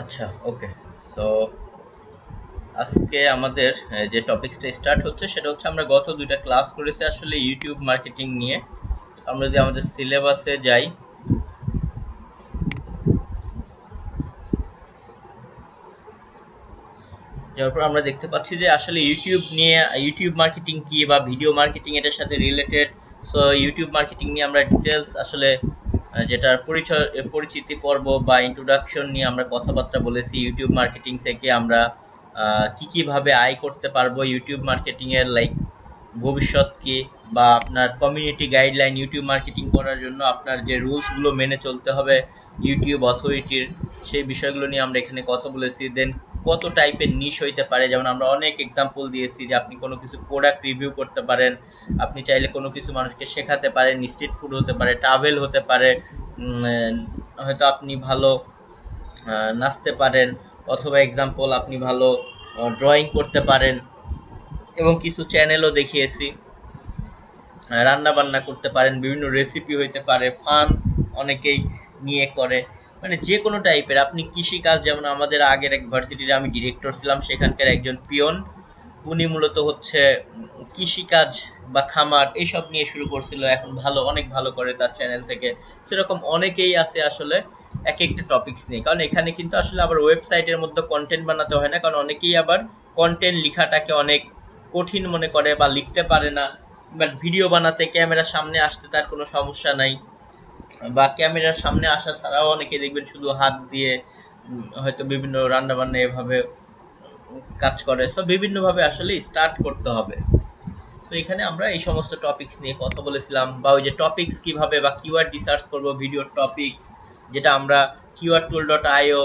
আচ্ছা, ওকে। সো আজকে আমাদের যে টপিকসটা স্টার্ট হচ্ছে সেটা হচ্ছে আমরা গত দুইটা ক্লাস করেছি আসলে ইউটিউব মার্কেটিং নিয়ে। আমরা যদি আমাদের সিলেবাসে যাই, যার পর আমরা দেখতে পাচ্ছি যে আসলে ইউটিউব নিয়ে ইউটিউব মার্কেটিং কি বা ভিডিও মার্কেটিং এটার সাথে রিলেটেড। সো ইউটিউব মার্কেটিং নিয়ে আমরা ডিটেলস আসলে যেটার পরিচিতি পর্ব বা ইন্ট্রোডাকশন নিয়ে আমরা কথাবার্তা বলেছি। ইউটিউব মার্কেটিং থেকে আমরা কি কিভাবে আয় করতে পারবো ইউটিউব মার্কেটিং এর, লাইক ভবিষ্যৎ কি, বা আপনার কমিউনিটি গাইডলাইন ইউটিউব মার্কেটিং করার জন্য আপনার যে রুলসগুলো মেনে চলতে হবে ইউটিউব অথরিটির, সেই বিষয়গুলো নিয়ে আমরা এখানে কথা বলেছি। দেন কত টাইপের নিশ হইতে পারে, যেমন আমরা অনেক এক্সাম্পল দিয়েছি যে আপনি কোনো কিছু প্রোডাক্ট রিভিউ করতে পারেন, আপনি চাইলে কোনো কিছু মানুষকে শেখাতে পারেন, স্ট্রিট ফুড হতে পারে, ট্রাভেল হতে পারে, হয়তো আপনি ভালো নাচতে পারেন, অথবা এক্সাম্পল আপনি ভালো ড্রয়িং করতে পারেন। এবং কিছু চ্যানেলও দেখিয়েছি, রান্না বান্না করতে পারেন, বিভিন্ন রেসিপি হইতে পারে, ফান অনেকেই নিয়ে করে, মানে যে কোনো টাইপের। আপনি কৃষিকাজ, যেমন আমাদের আগের এক ভার্সিটির আমি ডিরেক্টর ছিলাম, সেখানকার একজন পিয়ন, উনি মূলত হচ্ছে কৃষিকাজ বা খামার এইসব নিয়ে শুরু করছিল, এখন ভালো অনেক ভালো করে তার চ্যানেল থেকে। সেরকম অনেকেই আছে আসলে এক একটা টপিকস নিয়ে, কারণ এখানে কিন্তু আসলে আবার ওয়েবসাইটের মধ্যে কন্টেন্ট বানাতে হয় না, কারণ অনেকেই আবার কন্টেন্ট লেখাটাকে অনেক কঠিন মনে করে বা লিখতে পারে না। বাট ভিডিও বানাতে ক্যামেরার সামনে আসতে তার কোনো সমস্যা নাই, বা ক্যামেরার সামনে আসা ছাড়াও অনেকে দেখবেন শুধু হাত দিয়ে হয়তো বিভিন্ন রান্না বান্না এভাবে কাজ করে। সো বিভিন্নভাবে আসলে স্টার্ট করতে হবে। তো এখানে আমরা এই সমস্ত টপিকস নিয়ে কথা বলেছিলাম, বা ওই যে টপিকস কিভাবে বা কিওয়ার্ড রিসার্চ করব ভিডিওর টপিকস, যেটা আমরা keywordtool.io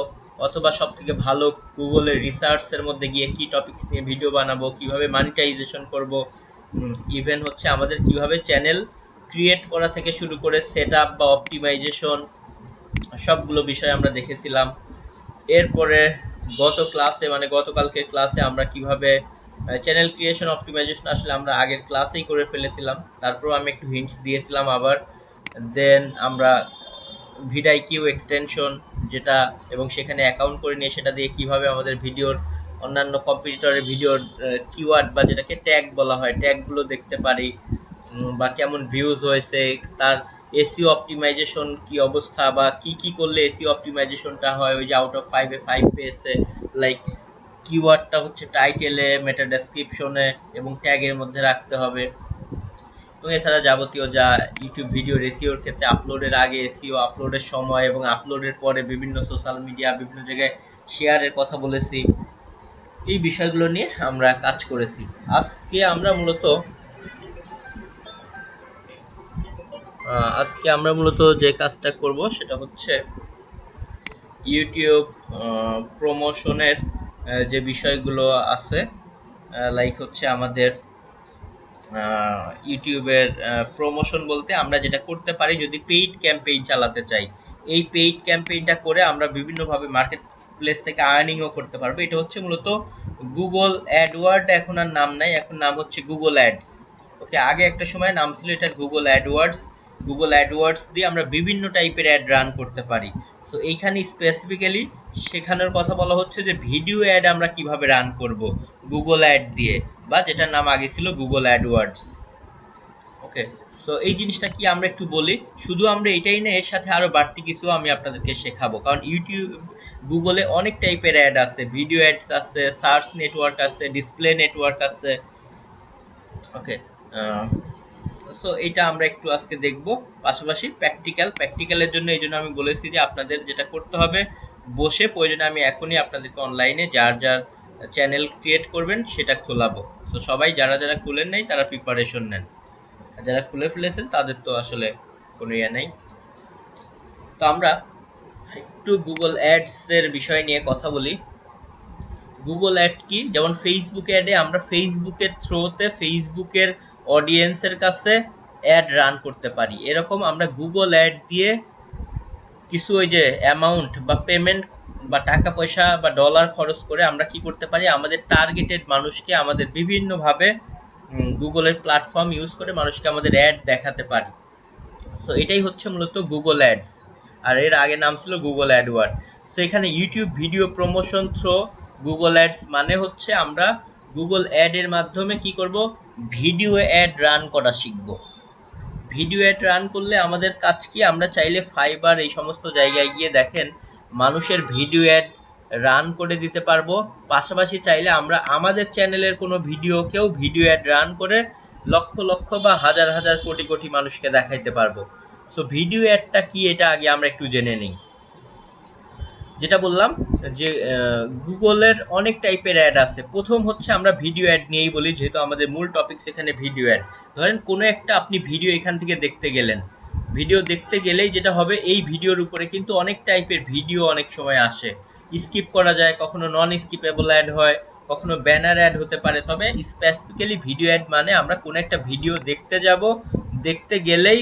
অথবা সব থেকে ভালো গুগলের রিসার্চের মধ্যে গিয়ে কি টপিকস নিয়ে ভিডিও বানাবো, কিভাবে মানিটাইজেশন করব, ইভেন হচ্ছে আমাদের কিভাবে চ্যানেল ক্রিয়েট করা থেকে শুরু করে সেট আপ বা অপটিমাইজেশন, সবগুলো বিষয় আমরা দেখেছিলাম। এরপরে গত ক্লাসে, মানে গতকালকের ক্লাসে আমরা কিভাবে চ্যানেল ক্রিয়েশন অপটিমাইজেশন আসলে আমরা আগের ক্লাসেই করে ফেলেছিলাম, তারপর আমি একটু হিন্টস দিয়েছিলাম আবার। দেন আমরা ভিডাইকিউ এক্সটেনশন যেটা, এবং সেখানে অ্যাকাউন্ট করে নিয়ে সেটা দিয়ে কিভাবে আমাদের ভিডিওর অন্যান্য কম্পিটিটরের ভিডিওর কিওয়ার্ড বা যেটাকে ট্যাগ বলা হয় ট্যাগগুলো দেখতে পারি, বা কেমন ভিউজ হয়েছে, তার এসিও অপটিমাইজেশন কি অবস্থা, বা কি কি করলে এসিও অপটিমাইজেশনটা হয় ওই যে আউট অফ 5-এ 5 পেয়েছে। লাইক কিওয়ার্ডটা হচ্ছে টাইটেলে, মেটা ডেসক্রিপশনে এবং ট্যাগের মধ্যে রাখতে হবে। এবং এছাড়া যাবতীয় যা ইউটিউব ভিডিও এসইওর ক্ষেত্রে আপলোডের আগে এসইও, আপলোডের সময় এবং আপলোডের পরে বিভিন্ন সোশ্যাল মিডিয়া বিভিন্ন জায়গায় শেয়ারের কথা বলেছি। এই বিষয়গুলো নিয়ে আমরা কাজ করেছি। আজকে আমরা মূলত যে কাজটা করব সেটা হচ্ছে ইউটিউব প্রমোশনের যে বিষয়গুলো আছে, লাইক হচ্ছে আমাদের ইউটিউবের প্রমোশন বলতে আমরা যেটা করতে পারি যদি পেইড ক্যাম্পেইন চালাতে চাই, এই পেইড ক্যাম্পেইনটা করে আমরা বিভিন্নভাবে মার্কেট প্লেস থেকে আর্নিংও করতে পারবো। এটা হচ্ছে মূলত গুগল অ্যাডওয়ার্ড, এখন আর নাম নাই, এখন নাম হচ্ছে গুগল অ্যাডস। ওকে, আগে একটা সময় নাম ছিল এটা গুগল অ্যাডওয়ার্ডস। গুগল অ্যাডওয়ার্ডস দিয়ে আমরা বিভিন্ন টাইপের অ্যাড রান করতে পারি। তো এইখানে স্পেসিফিক্যালি শেখানোর কথা বলা হচ্ছে যে ভিডিও অ্যাড আমরা কিভাবে রান করব গুগল অ্যাড দিয়ে, বা যেটার নাম আগে ছিল গুগল অ্যাডওয়ার্ডস। ওকে, সো এই জিনিসটা কি আমরা একটু বলি। শুধু আমরা এটাই না, এর সাথে আরো বাড়তি কিছু আমি আপনাদেরকে শেখাবো, কারণ ইউটিউব গুগলে অনেক টাইপের অ্যাড আছে, ভিডিও অ্যাডস আছে, সার্চ নেটওয়ার্ক আছে, ডিসপ্লে নেটওয়ার্ক আছে। ওকে, সো এটা আমরা একটু আজকে দেখব। পাশাপাশি প্র্যাকটিক্যালের জন্য এই জন্য আমি বলেছি যে আপনাদের যেটা করতে হবে, বসে প্রয়োজনে আমি এখনই আপনাদেরকে অনলাইনে যার যার চ্যানেল ক্রিয়েট করবেন সেটা খোলাবো। তো সবাই যারা যারা খুলেন নাই তারা প্রিপারেশন নেন, আর যারা খুলে ফেলেছেন তাদের তো আসলে কোনো ইয়ে নেই। তো আমরা একটু গুগল অ্যাডস এর বিষয় নিয়ে কথা বলি। গুগল অ্যাড কি, যেমন ফেসবুক অ্যাডে আমরা ফেসবুকের থ্রুতে ফেসবুকের অডিয়েন্সের কাছে অ্যাড রান করতে পারি, এরকম আমরা গুগল অ্যাড দিয়ে কিছু ওই যে অ্যামাউন্ট বা পেমেন্ট বা টাকা পয়সা বা ডলার খরচ করে আমরা কি করতে পারি, আমাদের টার্গেটেড মানুষকে আমাদের বিভিন্নভাবে গুগলের প্ল্যাটফর্ম ইউজ করে মানুষকে আমাদের অ্যাড দেখাতে পারি। সো এটাই হচ্ছে মূলত গুগল অ্যাডস, আর এর আগে নাম ছিল গুগল অ্যাডওয়ার্ড। সো এখানে YouTube video promotion through Google ads মানে হচ্ছে আমরা গুগল অ্যাডের মাধ্যমে কি করব, ভিডিও অ্যাড রান করা শিখব। ভিডিও অ্যাড রান করলে আমাদের কাজ কি, আমরা চাইলে ফাইবার এই সমস্ত জায়গায় গিয়ে দেখেন মানুষের ভিডিও অ্যাড রান করে দিতে পারবো। পাশাপাশি চাইলে আমরা আমাদের চ্যানেলের কোনো ভিডিওকেও ভিডিও অ্যাড রান করে লক্ষ লক্ষ বা হাজার হাজার কোটি কোটি মানুষকে দেখাইতে পারবো। সো ভিডিও অ্যাডটা কি এটা আগে আমরা একটু জেনে নিই। যেটা বললাম যে গুগলের অনেক টাইপের অ্যাড আছে। প্রথম হচ্ছে আমরা ভিডিও অ্যাড নিয়েই বলি, যেহেতু আমাদের মূল টপিকস এখানে ভিডিও অ্যাড। ধরেন কোনো একটা আপনি ভিডিও এখান থেকে দেখতে গেলেন, ভিডিও দেখতে গেলেই যেটা হবে, এই ভিডিওর উপরে কিন্তু অনেক টাইপের ভিডিও অনেক সময় আসে, স্কিপ করা যায়, কখনো নন স্কিপেবল অ্যাড হয়, কখনো ব্যানার অ্যাড হতে পারে। তবে স্পেসিফিক্যালি ভিডিও অ্যাড মানে আমরা কোনো একটা ভিডিও দেখতে যাব, দেখতে গেলেই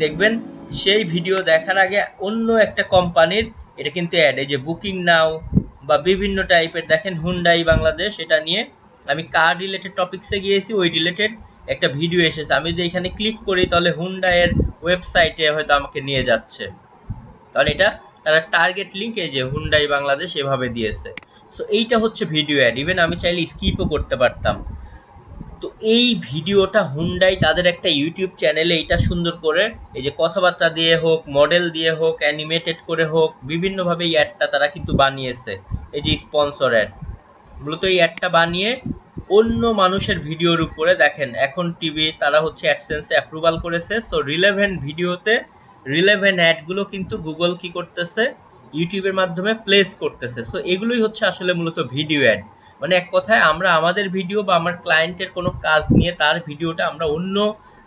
দেখবেন সেই ভিডিও দেখার আগে অন্য একটা কোম্পানির এটা কিন্তু অ্যাড, এই যে বুকিং নাও বা বিভিন্ন টাইপের, দেখেন হুন্ডাই বাংলাদেশ, এটা নিয়ে আমি কার রিলেটেড টপিক্সে গিয়েছি, ওই রিলেটেড একটা ভিডিও এসেছে। আমি যদি এখানে ক্লিক করি তাহলে হুন্ডাইয়ের ওয়েবসাইটে হয়তো আমাকে নিয়ে যাচ্ছে, কারণ এটা তারা টার্গেট লিঙ্ক এই যে হুন্ডাই বাংলাদেশ এভাবে দিয়েছে। সো এইটা হচ্ছে ভিডিও অ্যাড, ইভেন আমি চাইলে স্কিপও করতে পারতাম। তো এই ভিডিওটা হুন্ডাই তাদের একটা ইউটিউব চ্যানেলে এইটা সুন্দর করে এই যে কথাবার্তা দিয়ে হোক, মডেল দিয়ে হোক, অ্যানিমেটেড করে হোক, বিভিন্নভাবে এই অ্যাডটা তারা কিন্তু বানিয়েছে। এই যে স্পন্সর অ্যাড, মূলত এই অ্যাডটা বানিয়ে অন্য মানুষের ভিডিওর উপরে দেখেন এখন টিভি তারা হচ্ছে অ্যাডসেন্সে অ্যাপ্রুভাল করেছে। সো রিলেভেন্ট ভিডিওতে রিলেভেন্ট অ্যাডগুলো কিন্তু গুগল কি করতেছে, ইউটিউবের মাধ্যমে প্লেস করতেছে। সো এগুলোই হচ্ছে আসলে মূলত ভিডিও অ্যাড। মানে এক কথায় আমরা আমাদের ভিডিও বা আমার ক্লায়েন্টের কোনো কাজ নিয়ে তার ভিডিওটা আমরা অন্য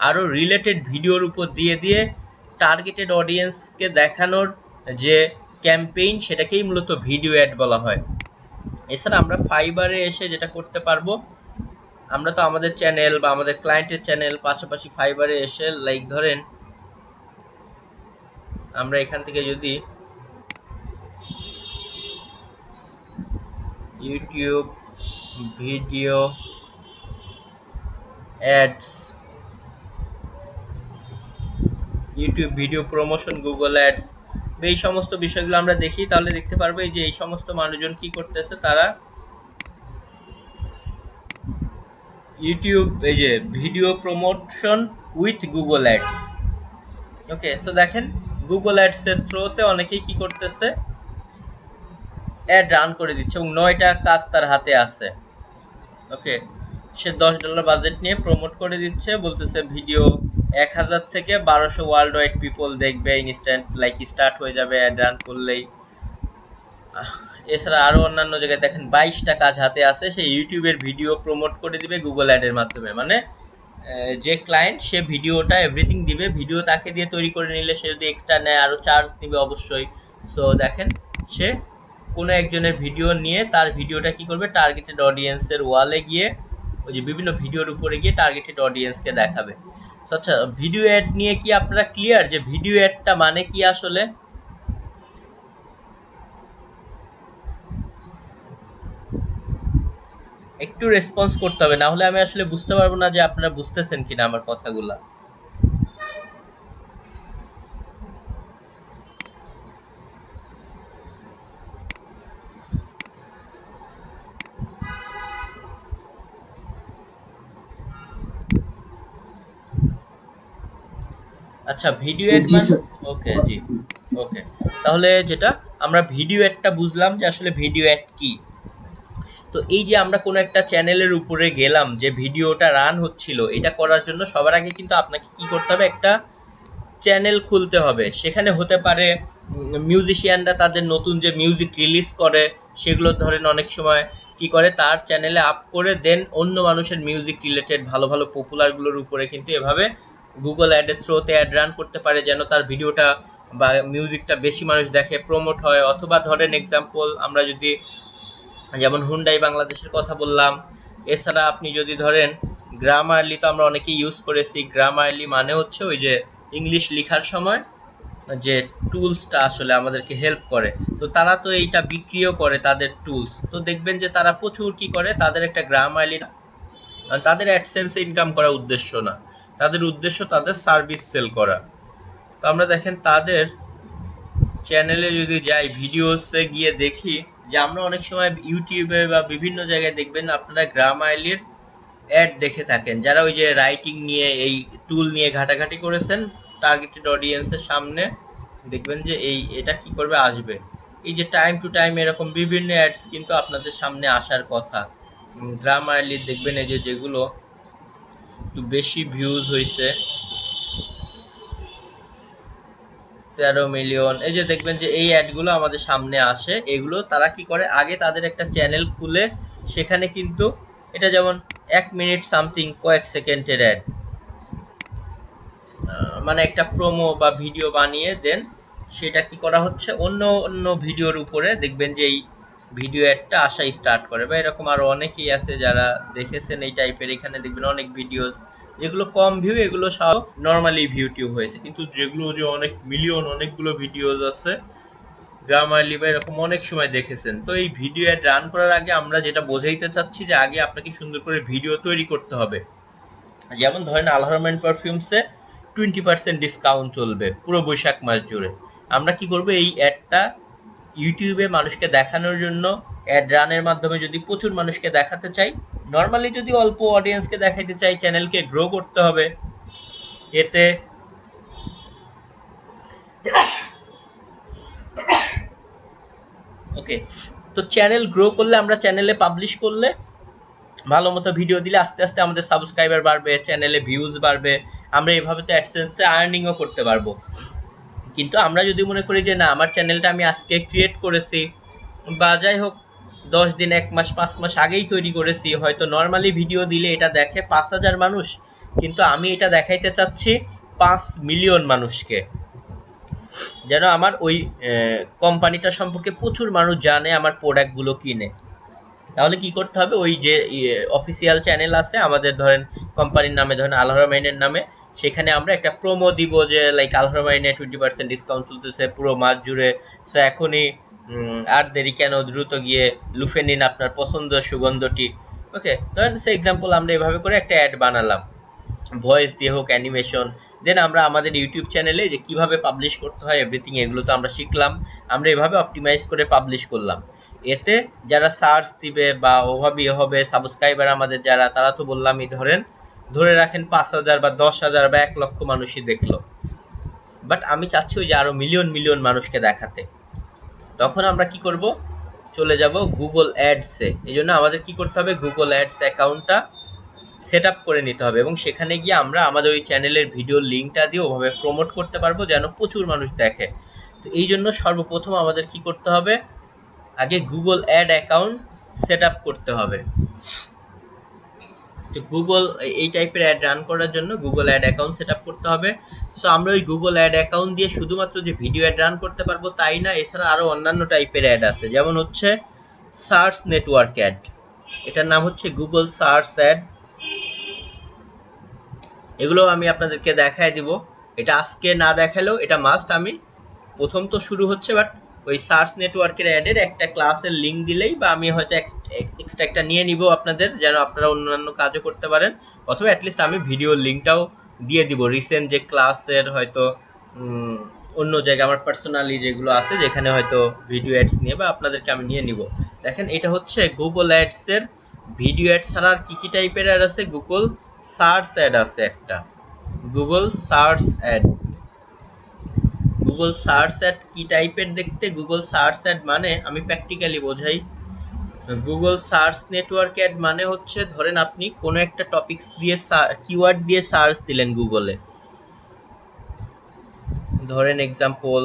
আরও রিলেটেড ভিডিওর উপর দিয়ে দিয়ে টার্গেটেড অডিয়েন্সকে দেখানোর যে ক্যাম্পেইন, সেটাকেই মূলত ভিডিও অ্যাড বলা হয়। এছাড়া আমরা ফাইবারে এসে যেটা করতে পারবো, আমরা তো আমাদের চ্যানেল বা আমাদের ক্লায়েন্টের চ্যানেল পাশাপাশি ফাইবারে এসে লাইক ধরেন আমরা এখান থেকে যদি YouTube video ads, YouTube video promotion, Google ads, এই সমস্ত বিষয়গুলো আমরা দেখি, তাহলে দেখতে পারবো এই যে এই সমস্ত মানুষজন কি করতেছে, তারা ইউটিউব এই যে video promotion with Google ads. Okay, so দেখেন গুগল অ্যাডসের থ্রুতে অনেকেই কি করতেছে, অ্যাড রান করে দিচ্ছে এবং 9টা কাজ তার হাতে আছে। ওকে, সে $10 বাজেট নিয়ে প্রমোট করে দিচ্ছে, বলতেছে ভিডিও 1000 থেকে 1200 ওয়ার্ল্ড ওয়াইড পিপল দেখবে, ইনস্ট্যান্ট লাইক স্টার্ট হয়ে যাবে অ্যাড রান করলেই। এছাড়া আরও অন্যান্য জায়গায় দেখেন 22টা কাজ হাতে আছে, সে ইউটিউবের ভিডিও প্রমোট করে দিবে গুগল অ্যাডের মাধ্যমে। মানে যে ক্লায়েন্ট সে ভিডিওটা এভরিথিং দিবে, ভিডিও তাকে দিয়ে তৈরি করে নিলে সে যদি এক্সট্রা নেয় আরও চার্জ নিবে অবশ্যই। সো দেখেন সে কোনো একজনের ভিডিও নিয়ে তার ভিডিওটা কি করবে, টার্গেটেড অডিয়েন্সের ওয়ালে গিয়ে ওই যে বিভিন্ন ভিডিওর উপরে গিয়ে টার্গেটেড অডিয়েন্সকে দেখাবে। আচ্ছা, ভিডিও অ্যাড নিয়ে কি আপনারা ক্লিয়ার যে ভিডিও অ্যাডটা মানে কি আসলে? একটু রেসপন্স করতে হবে, না হলে আমি আসলে বুঝতে পারবো না যে আপনারা বুঝতেছেন কিনা আমার কথাগুলা। আচ্ছা, ভিডিও অ্যাড মানে ওকে জি, ওকে, তাহলে যেটা আমরা ভিডিও অ্যাডটা বুঝলাম যে আসলে ভিডিও অ্যাড কি। তো এই যে আমরা কোনো একটা চ্যানেলের উপরে গেলাম, যে ভিডিওটা রান হচ্ছিল, এটা করার জন্য সবার আগে কিন্তু আপনাকে কি করতে হবে, একটা চ্যানেল খুলতে হবে। সেখানে হতে পারে মিউজিশিয়ানরা তাদের নতুন যে মিউজিক রিলিজ করে সেগুলো ধরেন অনেক সময় কি করে তার চ্যানেলে আপ করে দেন অন্য মানুষের মিউজিক রিলেটেড ভালো ভালো পপুলারগুলোর উপরে কিন্তু এভাবে গুগল অ্যাডের থ্রোতে অ্যাড রান করতে পারে, যেন তার ভিডিওটা বা মিউজিকটা বেশি মানুষ দেখে, প্রমোট হয়। অথবা ধরেন এক্সাম্পল আমরা যদি যেমন হুন্ডাই বাংলাদেশের কথা বললাম, এছাড়া আপনি যদি ধরেন গ্রামারলি, তো আমরা অনেকেই ইউজ করেছি। গ্রামারলি মানে হচ্ছে ওই যে ইংলিশ লেখার সময় যে টুলসটা আসলে আমাদেরকে হেল্প করে, তো তারা তো এইটা বিক্রিও করে তাদের টুলস। তো দেখবেন যে তারা প্রচুর কি করে, তাদের একটা গ্রামারলি, তাদের অ্যাডসেন্সে ইনকাম করা উদ্দেশ্য না, তাদের উদ্দেশ্য তাদের সার্ভিস সেল করা। তো আমরা দেখেন তাদের চ্যানেলে যদি যাই, ভিডিওসে গিয়ে দেখি যে আমরা অনেক সময় ইউটিউবে বা বিভিন্ন জায়গায় দেখবেন আপনারা গ্রামারলির অ্যাড দেখে থাকেন, যারা ওই যে রাইটিং নিয়ে এই টুল নিয়ে ঘাটাঘাটি করেছেন টার্গেটেড অডিয়েন্সের সামনে, দেখবেন যে এটা কি করবে, আসবে। এই যে টাইম টু টাইম এরকম বিভিন্ন অ্যাডস কিন্তু আপনাদের সামনে আসার কথা। গ্রামারলি দেখবেন এই যে যেগুলো একটু বেশি ভিউজ হয়েছে, 13 মিলিয়ন, এই যে দেখবেন যে এই অ্যাডগুলো আমাদের সামনে আসে। এগুলো তারা কি করে, আগে তাদের একটা চ্যানেল খুলে সেখানে কিন্তু এটা যেমন 1 মিনিট সামথিং কয়েক সেকেন্ডের অ্যাড, মানে একটা প্রোমো বা ভিডিও বানিয়ে দেন, সেটা কি করা হচ্ছে অন্য অন্য ভিডিওর উপরে দেখবেন যে এই ভিডিও অ্যাডটা আসা স্টার্ট করে। বা এরকম আরও অনেকেই আছে যারা দেখেছেন এই টাইপের, এখানে দেখবেন অনেক ভিডিওস যেগুলো কম ভিউ, এগুলো সব নর্মালি ভিউ টিউ হয়েছে, কিন্তু যেগুলো যে অনেক মিলিয়ন অনেকগুলো ভিডিওস আছে গ্রামারলি বা এরকম অনেক সময় দেখেছেন। তো এই ভিডিও অ্যাড রান করার আগে আমরা যেটা বোঝাইতে চাচ্ছি যে আগে আপনাকে সুন্দর করে ভিডিও তৈরি করতে হবে। যেমন ধরেন আলহারমেন্ট পারফিউমসে 20% ডিসকাউন্ট চলবে পুরো বৈশাখ মাস জুড়ে। আমরা কি করব, এই অ্যাডটা ইউটিউবে মানুষকে দেখানোর জন্য অ্যাড রানের মাধ্যমে যদি প্রচুর মানুষকে দেখাতে চাই, নর্মালি যদি অল্প অডিয়েন্সকে দেখাইতে চাই, চ্যানেলকে গ্রো করতে হবে। এতে ওকে, তো চ্যানেল গ্রো করলে, আমরা চ্যানেলে পাবলিশ করলে, ভালো মতো ভিডিও দিলে আস্তে আস্তে আমাদের সাবস্ক্রাইবার বাড়বে, চ্যানেলে ভিউজ বাড়বে, আমরা এভাবে তো অ্যাডসেন্সে আর্নিংও করতে পারবো। কিন্তু আমরা যদি মনে করি যে না, আমার চ্যানেলটা আমি আজকে ক্রিয়েট করেছি বা যাই হোক 10 দিন 1 মাস 5 মাস আগেই তৈরি করেছি, হয়তো নর্মালি ভিডিও দিলে এটা দেখে 5,000 মানুষ, কিন্তু আমি এটা দেখাইতে চাচ্ছি 5 মিলিয়ন মানুষকে, যেন আমার ওই কোম্পানিটা সম্পর্কে প্রচুর মানুষ জানে, আমার প্রোডাক্টগুলো কিনে। তাহলে কি করতে হবে, ওই যে অফিসিয়াল চ্যানেল আছে আমাদের, ধরেন কোম্পানির নামে, ধরেন আলহারমাইনের নামে, সেখানে আমরা একটা প্রোমো দিব যে লাইক আলহারমাইনে 20% ডিসকাউন্ট চলতেছে পুরো মাস জুড়ে, সো এখনই আর দেরি কেন, দ্রুত গিয়ে লুফে নিন আপনার পছন্দের সুগন্ধটি। ওকে, ধরেন সে এক্সাম্পল আমরা এভাবে করে একটা অ্যাড বানালাম, ভয়েস দিয়ে হোক, অ্যানিমেশন। দেন আমরা আমাদের ইউটিউব চ্যানেলে যে কীভাবে পাবলিশ করতে হয় এভরিথিং, এগুলো তো আমরা শিখলাম, আমরা এভাবে অপটিমাইজ করে পাবলিশ করলাম। এতে যারা সার্চ দিবে বা ওভাবে হবে সাবস্ক্রাইবার আমাদের যারা, তারা তো বললামই, ধরে রাখেন 5,000 বা 10,000 বা 1,00,000 মানুষই দেখলো, বাট আমি চাচ্ছি ওই যে আরও মিলিয়ন মিলিয়ন মানুষকে দেখাতে। তখন আমরা কি করব, চলে যাব গুগল অ্যাডসে। এই জন্য আমাদের কি করতে হবে, গুগল অ্যাডস অ্যাকাউন্টটা সেট আপ করে নিতে হবে, এবং সেখানে গিয়ে আমরা আমাদের ওই চ্যানেলের ভিডিও লিঙ্কটা দিয়ে ওভাবে প্রমোট করতে পারবো যেন প্রচুর মানুষ দেখে। তো এই জন্য সর্বপ্রথম আমাদের কি করতে হবে, আগে Google ad account set up করতে হবে। তো গুগল এই টাইপের অ্যাড রান করার জন্য Google ad account set up করতে হবে। সো আমরা ওই গুগল অ্যাড অ্যাকাউন্ট দিয়ে শুধুমাত্র যে ভিডিও অ্যাড রান করতে পারবো তাই না, এছাড়া আরও অন্যান্য টাইপের অ্যাড আছে, যেমন হচ্ছে সার্চ নেটওয়ার্ক অ্যাড, এটার নাম হচ্ছে গুগল সার্চ অ্যাড। এগুলো আমি আপনাদেরকে দেখায় দিব, এটা আজকে না দেখালেও এটা মাস্ট, আমি প্রথম তো শুরু হচ্ছে, বাট ওই সার্চ নেটওয়ার্কের অ্যাডের একটা ক্লাসের লিঙ্ক দিলেই, বা আমি হয়তো এক্সট্রা একটা নিয়ে নিব আপনাদের, যেন আপনারা অন্যান্য কাজও করতে পারেন, অথবা অ্যাটলিস্ট আমি ভিডিওর লিঙ্কটাও দিয়ে দিব রিসেন্ট যে ক্লাসের, হয়তো অন্য জায়গায় আমার পার্সোনালি যেগুলো আছে যেখানে হয়তো ভিডিও অ্যাডস নিয়ে, বা আপনাদেরকে আমি নিয়ে নিব। দেখেন এটা হচ্ছে গুগল অ্যাডসের ভিডিও অ্যাড ছাড়া আর কী কী টাইপের অ্যাড আছে, গুগল সার্চ অ্যাড আছে একটা, Google search ad. Google search ad কী টাইপের দেখতে, গুগল সার্চ অ্যাড মানে আমি প্র্যাকটিক্যালি বোঝাই, গুগল সার্চ নেটওয়ার্ক অ্যাড মানে হচ্ছে, ধরেন আপনি কোনো একটা টপিকস দিয়ে কিওয়ার্ড দিয়ে সার্চ দিলেন গুগলে, ধরেন এক্সাম্পল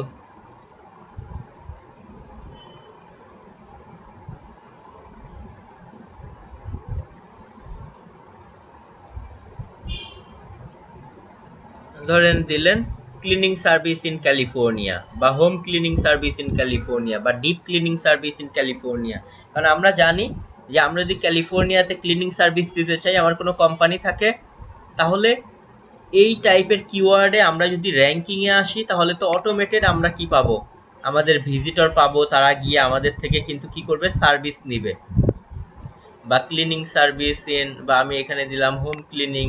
ধরেন দিলেন ক্লিনিং সার্ভিস ইন ক্যালিফোর্নিয়া, বা home cleaning service in California, বা deep cleaning service in California. কারণ আমরা জানি যে আমরা যদি ক্যালিফোর্নিয়াতে ক্লিনিং সার্ভিস দিতে চাই, আমার কোনো কোম্পানি থাকে, তাহলে এই টাইপের কিওয়ার্ডে আমরা যদি র্যাঙ্কিংয়ে আসি, তাহলে তো অটোমেটেড আমরা কি পাবো, আমাদের ভিজিটর পাবো, তারা গিয়ে আমাদের থেকে কিন্তু কি করবে, সার্ভিস নিবে। বা ক্লিনিং সার্ভিস ইন, বা আমি এখানে দিলাম হোম ক্লিনিং,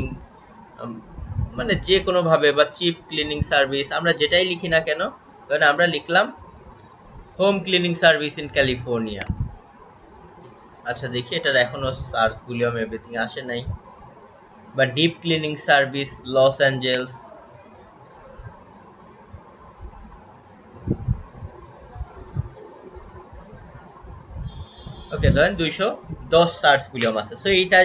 মানে যে কোনোভাবে, বা চিপ ক্লিনিং সার্ভিস, আমরা যেটাই লিখি না কেন, কারণ আমরা লিখলাম home cleaning service in California. আচ্ছা দেখি এটার এখনো সার্চ ভলিউম এভরিথিং আসে নাই, বা deep cleaning service Los Angeles. Okay ধরেন 210 সার্চ ভলিউম আছে। সো এইটা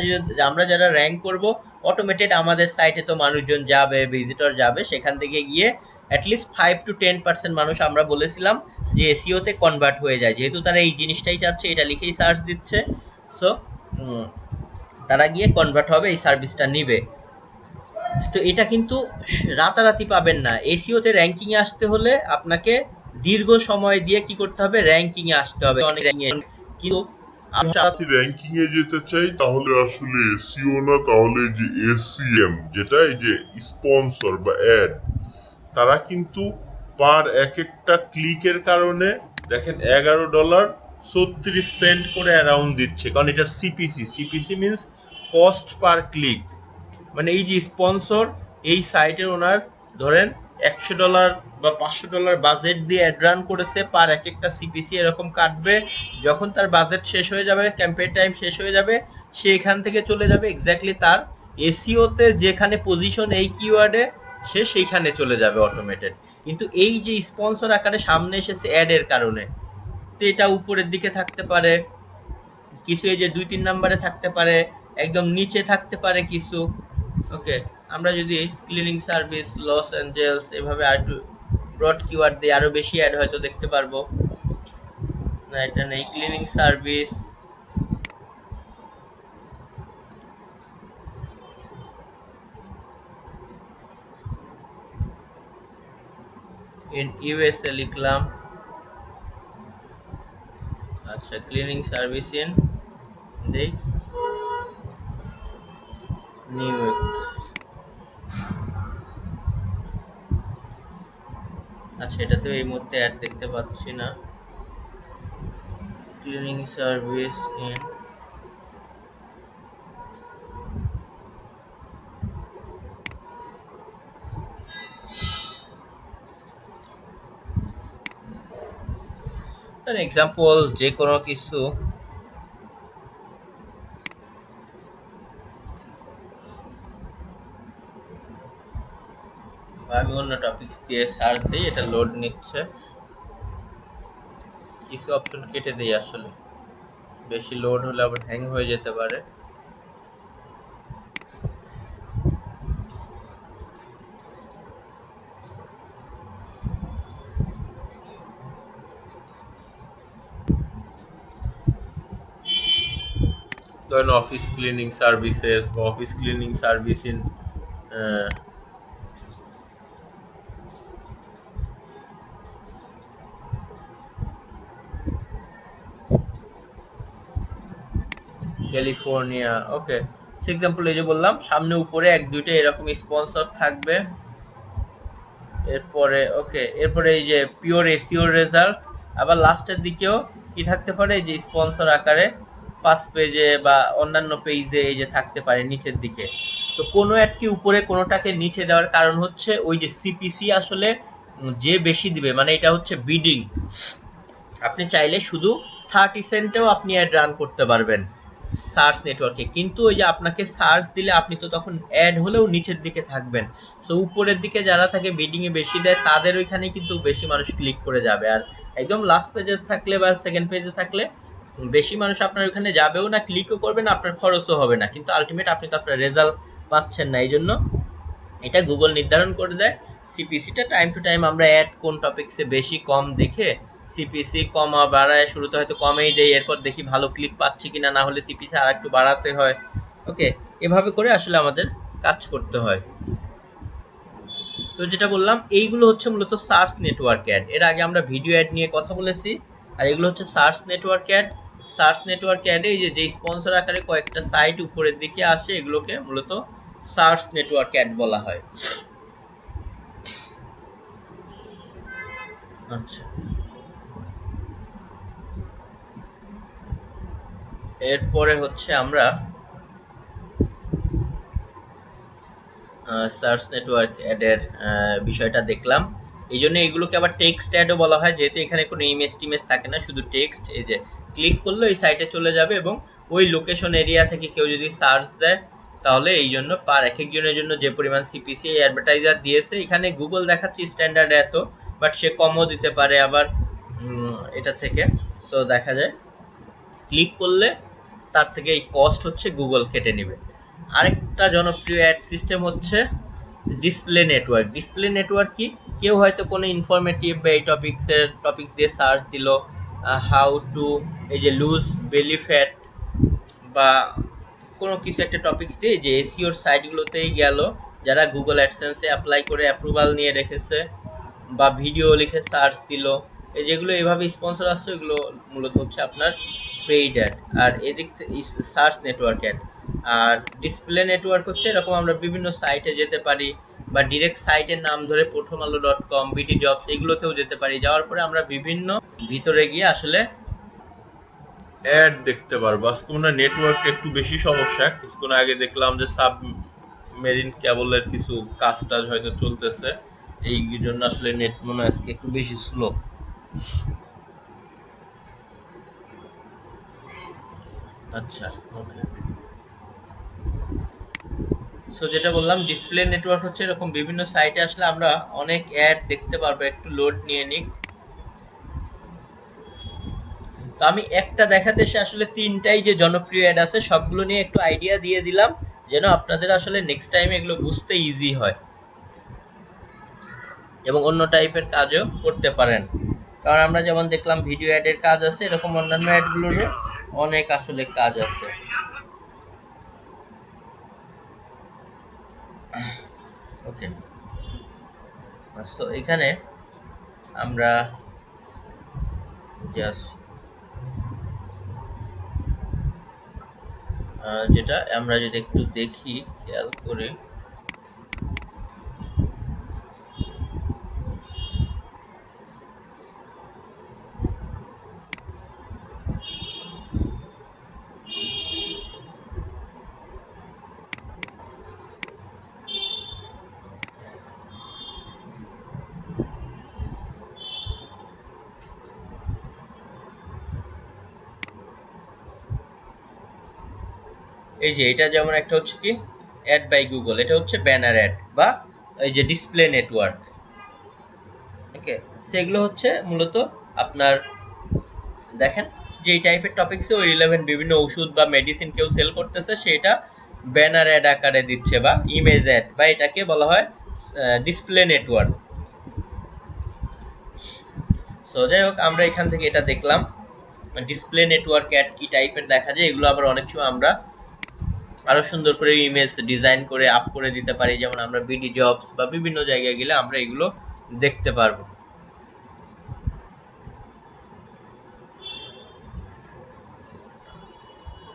আমরা যারা র্যাঙ্ক করব, অটোমেটেড আমাদের সাইটে তো মানুষজন যাবে, ভিজিটর যাবে, সেখান থেকে গিয়ে অ্যাটলিস্ট 5 to 10% মানুষ আমরা বলেছিলাম যে এসইওতে কনভার্ট হয়ে যায়, যেহেতু তারা এই জিনিসটাই চাচ্ছে, এটা লিখেই সার্চ দিচ্ছে। সো তারা গিয়ে কনভার্ট হবে, এই সার্ভিসটা নিবে। তো এটা কিন্তু রাতারাতি পাবেন না। এসইওতে র্যাঙ্কিংয়ে আসতে হলে আপনাকে দীর্ঘ সময় দিয়ে কি করতে হবে, র্যাঙ্কিংয়ে আসতে হবে অনেক কিন্তু র্যাঙ্কিং এ যেতে চাই তাহলে আসলে এসইও না, তাহলে যে এসইএম যেটা এই যে স্পন্সর বা অ্যাড, তারা কিন্তু পার এক একটা ক্লিকের কারণে দেখেন $11.36 করে অ্যারাউন্ড দিচ্ছে, কারণ এটা CPC means cost per click. মানে এই যে স্পন্সর এই সাইটের ওনার ধরেন $100 বা $500 বাজেট দিয়ে অ্যাড রান করেছে, পার এক একটা সিপিসি এরকম কাটবে। যখন তার বাজেট শেষ হয়ে যাবে, ক্যাম্পেইন টাইম শেষ হয়ে যাবে, সে এখান থেকে চলে যাবে এক্স্যাক্টলি তার এসইওতে যেখানে পজিশন এই কিওয়ার্ডে, সে সেইখানে চলে যাবে অটোমেটেড। কিন্তু এই যে স্পন্সর আকারে সামনে এসেছে অ্যাডের কারণে, তো এটা উপরের দিকে থাকতে পারে কিছু, এই যে 2-3 নম্বরে থাকতে পারে, একদম নিচে থাকতে পারে কিছু। ওকে, আমরা যদি ক্লিনিং সার্ভিস লস অ্যাঞ্জেলস এভাবে আর একটু ব্রড কিওয়ার্ড দিয়ে আরো বেশি অ্যাড হয়তো দেখতে পারবো। না এটা নেই, ক্লিনিং সার্ভিস ইন ইউএসএ লিখলাম। আচ্ছা ক্লিনিং সার্ভিস ইন দেই নিউ ইয়র্ক। আচ্ছা এটাতে এই মুহূর্তে অ্যাড দেখতে পাচ্ছি না। ক্লিনিং সার্ভিস ইন এক্সাম্পল যে কোনো কিছু, আমি অন্য টপিকস দিয়ে সার্চ দিই, এটা লোড নিচ্ছে, কিছু অপশন কেটে দিই, আসলে বেশি লোড হলে আবার হ্যাং হয়ে যেতে পারে। ধরেন অফিস ক্লিনিং সার্ভিসেস বা office cleaning service in California. Okay, example এই যে বললাম সামনে উপরে 1-2টা এরকম স্পন্সর থাকবে। এরপরে ওকে, এরপরে এই যে পিওর এসইও রেজাল্ট, আবার লাস্টের দিকেও কি থাকতে পারে, এই যে স্পন্সর আকারে ফার্স্ট পেজে বা অন্যান্য পেজে এই যে থাকতে পারে নিচের দিকে। তো কোনো অ্যাডকে উপরে কোনোটাকে নিচে দেওয়ার কারণ হচ্ছে ওই যে সিপিসি আসলে যে বেশি দিবে, মানে এটা হচ্ছে বিডিং। আপনি চাইলে শুধু 30 সেন্টেও আপনি অ্যাড রান করতে পারবেন সার্চ নেটওয়ার্কে, কিন্তু ওই যে আপনাকে সার্চ দিলে আপনি তো তখন অ্যাড হলেও নিচের দিকে থাকবেন। সো উপরের দিকে যারা থাকে বিডিংয়ে বেশি দেয়, তাদের ওইখানে কিন্তু বেশি মানুষ ক্লিক করে যাবে। আর একদম লাস্ট পেজে থাকলে বা সেকেন্ড পেজে থাকলে বেশি মানুষ আপনার ওইখানে যাবেও না, ক্লিকও করবে না, আপনার খরচও হবে না, কিন্তু আলটিমেট আপনি তো আপনার রেজাল্ট পাচ্ছেন না। এই জন্য এটা গুগল নির্ধারণ করে দেয় সিপিসিটা টাইম টু টাইম আমরা অ্যাড কোন টপিকসে বেশি কম দেখে সিপিসি কমা বাড়ায়, শুরুতে হয়তো কমেই দেয়, এরপর দেখি ভালো ক্লিক পাচ্ছি কিনা, না হলে সিপিসি আর একটু বাড়াতে হয়। ওকে, এভাবে করে আসলে আমাদের কাজ করতে হয়। তো যেটা বললাম এইগুলো হচ্ছে মূলত সার্চ নেটওয়ার্ক অ্যাড। এর আগে আমরা ভিডিও অ্যাড নিয়ে কথা বলেছি, আর এগুলো হচ্ছে search network ad. Search network অ্যাডে এই যে স্পন্সর আকারে কয়েকটা সাইট উপরের দিকে আসে, এগুলোকে মূলত সার্চ নেটওয়ার্ক অ্যাড বলা হয়। আচ্ছা, এরপরে হচ্ছে আমরা সার্চ নেটওয়ার্ক অ্যাডের বিষয়টা দেখলাম। এই জন্য এগুলোকে আবার টেক্সট অ্যাডও বলা হয়, যেহেতু এখানে কোনো ইমেজ টিমেজ থাকে না, শুধু টেক্সট। এই যে ক্লিক করলে ওই সাইটে চলে যাবে, এবং ওই লোকেশন এরিয়া থেকে কেউ যদি সার্চ দেয় তাহলে এই জন্য পার এক একজনের জন্য যে পরিমাণ সিপিসি অ্যাডভার্টাইজার দিয়েছে, এখানে গুগল দেখাচ্ছে স্ট্যান্ডার্ড এত, বাট সে কমও দিতে পারে আবার এটা থেকে। সো দেখা যায় ক্লিক করলে তার থেকে এই কস্ট হচ্ছে গুগল কেটে নেবে। আরেকটা জনপ্রিয় অ্যাড সিস্টেম হচ্ছে ডিসপ্লে নেটওয়ার্ক। ডিসপ্লে নেটওয়ার্ক কি, কেউ হয়তো কোনো ইনফরমেটিভ বা এই টপিক্স দিয়ে সার্চ দিল, হাউ টু এই যে লুজ বেলি ফ্যাট বা কোনো কিছু একটা টপিক্স দিয়ে যে এসিওর সাইটগুলোতেই গেল, যারা গুগল অ্যাডসেন্সে অ্যাপ্লাই করে অ্যাপ্রুভাল নিয়ে রেখেছে বা ভিডিও লিখে সার্চ দিল, এই যেগুলো এভাবে স্পন্সর আসছে, এগুলো মূলত হচ্ছে আপনার পেইড অ্যাড। আর এদিক থেকে সার্চ নেটওয়ার্ক অ্যাড। আর ডিসপ্লে নেটওয়ার্ক হচ্ছে এরকম আমরা বিভিন্ন সাইটে যেতে পারি, বা ডিরেক্ট সাইটের নাম ধরে prothomalo.com, বিডি জবস এগুলোতেও যেতে পারি। যাওয়ার পরে আমরা বিভিন্ন ভিতরে গিয়ে আসলে অ্যাড দেখতে পারবো। আজকে মনে হয় নেটওয়ার্কটা একটু বেশি সমস্যা। কিছুক্ষণ আগে দেখলাম যে সাবমেরিন কেবলের কিছু কাজ টাজ হয়তো চলতেছে, এই জন্য আসলে নেট মনে হয় আজকে একটু বেশি স্লো। আচ্ছা, ওকে। সো যেটা বললাম, ডিসপ্লে নেটওয়ার্ক হচ্ছে এরকম বিভিন্ন সাইটে আসলে আমরা অনেক অ্যাড দেখতে পারবো। একটু লোড নিয়ে নিক। তো আমি একটা দেখাতে এসে আসলে তিনটাই যে জনপ্রিয় অ্যাড আছে সবগুলো নিয়ে একটু আইডিয়া দিয়ে দিলাম, যেন আপনাদের আসলে নেক্সট টাইম এগুলো বুঝতে ইজি হয় এবং অন্য টাইপের কাজও করতে পারেন। কারণ আমরা যেমন দেখলাম ভিডিও অ্যাডের কাজ আছে, এরকম অন্যান্য অ্যাডগুলোরও অনেক আসলে কাজ আছে। ওকে, সো এখানে আমরা জাস্ট যেটা আমরা যদি একটু দেখি খেয়াল করে, এই যে এটা যেমন একটা হচ্ছে কি অ্যাড বাই গুগল, এটা হচ্ছে ব্যানার অ্যাড বা এই যে ডিসপ্লে নেটওয়ার্ক। ওকে, সেগুলো হচ্ছে মূলত আপনার দেখেন যে এই টাইপের টপিকসে ওই রিলেভেন্ট বিভিন্ন ওষুধ বা মেডিসিন কেউ সেল করতেছে, সেটা ব্যানার অ্যাড আকারে দিচ্ছে বা ইমেজ অ্যাড, বা এটাকে বলা হয় ডিসপ্লে নেটওয়ার্ক। সো যাই হোক, আমরা এখান থেকে এটা দেখলাম ডিসপ্লে নেটওয়ার্ক অ্যাড কি টাইপের দেখা যায়। এগুলো আবার অনেক সময় আমরা আরো সুন্দর করে ইমেজ ডিজাইন করে আপ করে দিতে পারি, যেমন আমরা বিডি জবস বা বিভিন্ন জায়গায় গেলে আমরা এগুলো দেখতে পারবো।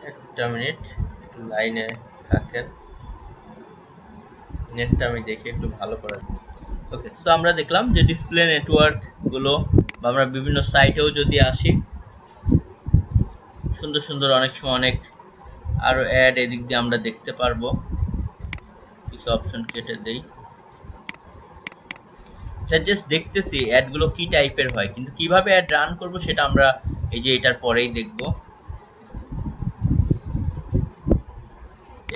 একটা মিনিট, একটু লাইনে থাকেন, নেটটা আমি দেখে একটু ভালো করে। ওকে, সো আমরা দেখলাম যে ডিসপ্লে নেটওয়ার্ক গুলো বা আমরা বিভিন্ন সাইটেও যদি আসি, সুন্দর সুন্দর অনেক সময় অনেক আরো অ্যাড এদিক দিয়ে আমরা দেখতে পারবো। কিছু অপশন কেটে দেই, জাস্ট দেখতেছি অ্যাডগুলো কি টাইপের হয়, কিন্তু কিভাবে অ্যাড রান করব সেটা আমরা এই যে এটার পরেই দেখব।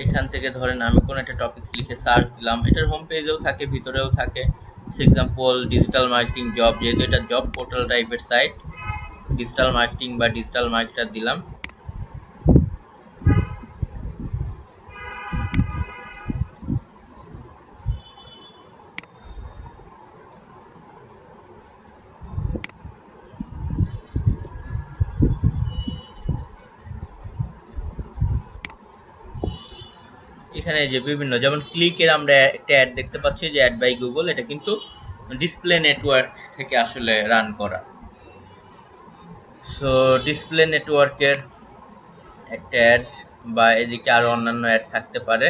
এখান থেকে ধরেন আমি কোনো একটা টপিক লিখে সার্চ দিলাম, এটার হোম পেজেও থাকে, ভিতরেও থাকে। For example digital marketing job, যেহেতু এটা জব পোর্টাল টাইপের সাইট, ডিজিটাল মার্কেটিং বা ডিজিটাল মার্কেটার দিলাম। এখানে যে বিভিন্ন যেমন ক্লিকের আমরা একটা অ্যাড দেখতে পাচ্ছি যে অ্যাড বাই গুগল, এটা কিন্তু ডিসপ্লে নেটওয়ার্ক থেকে আসলে রান করা। সো ডিসপ্লে নেটওয়ার্কের একটা অ্যাড বা এদিকে আরো অন্যান্য অ্যাড থাকতে পারে।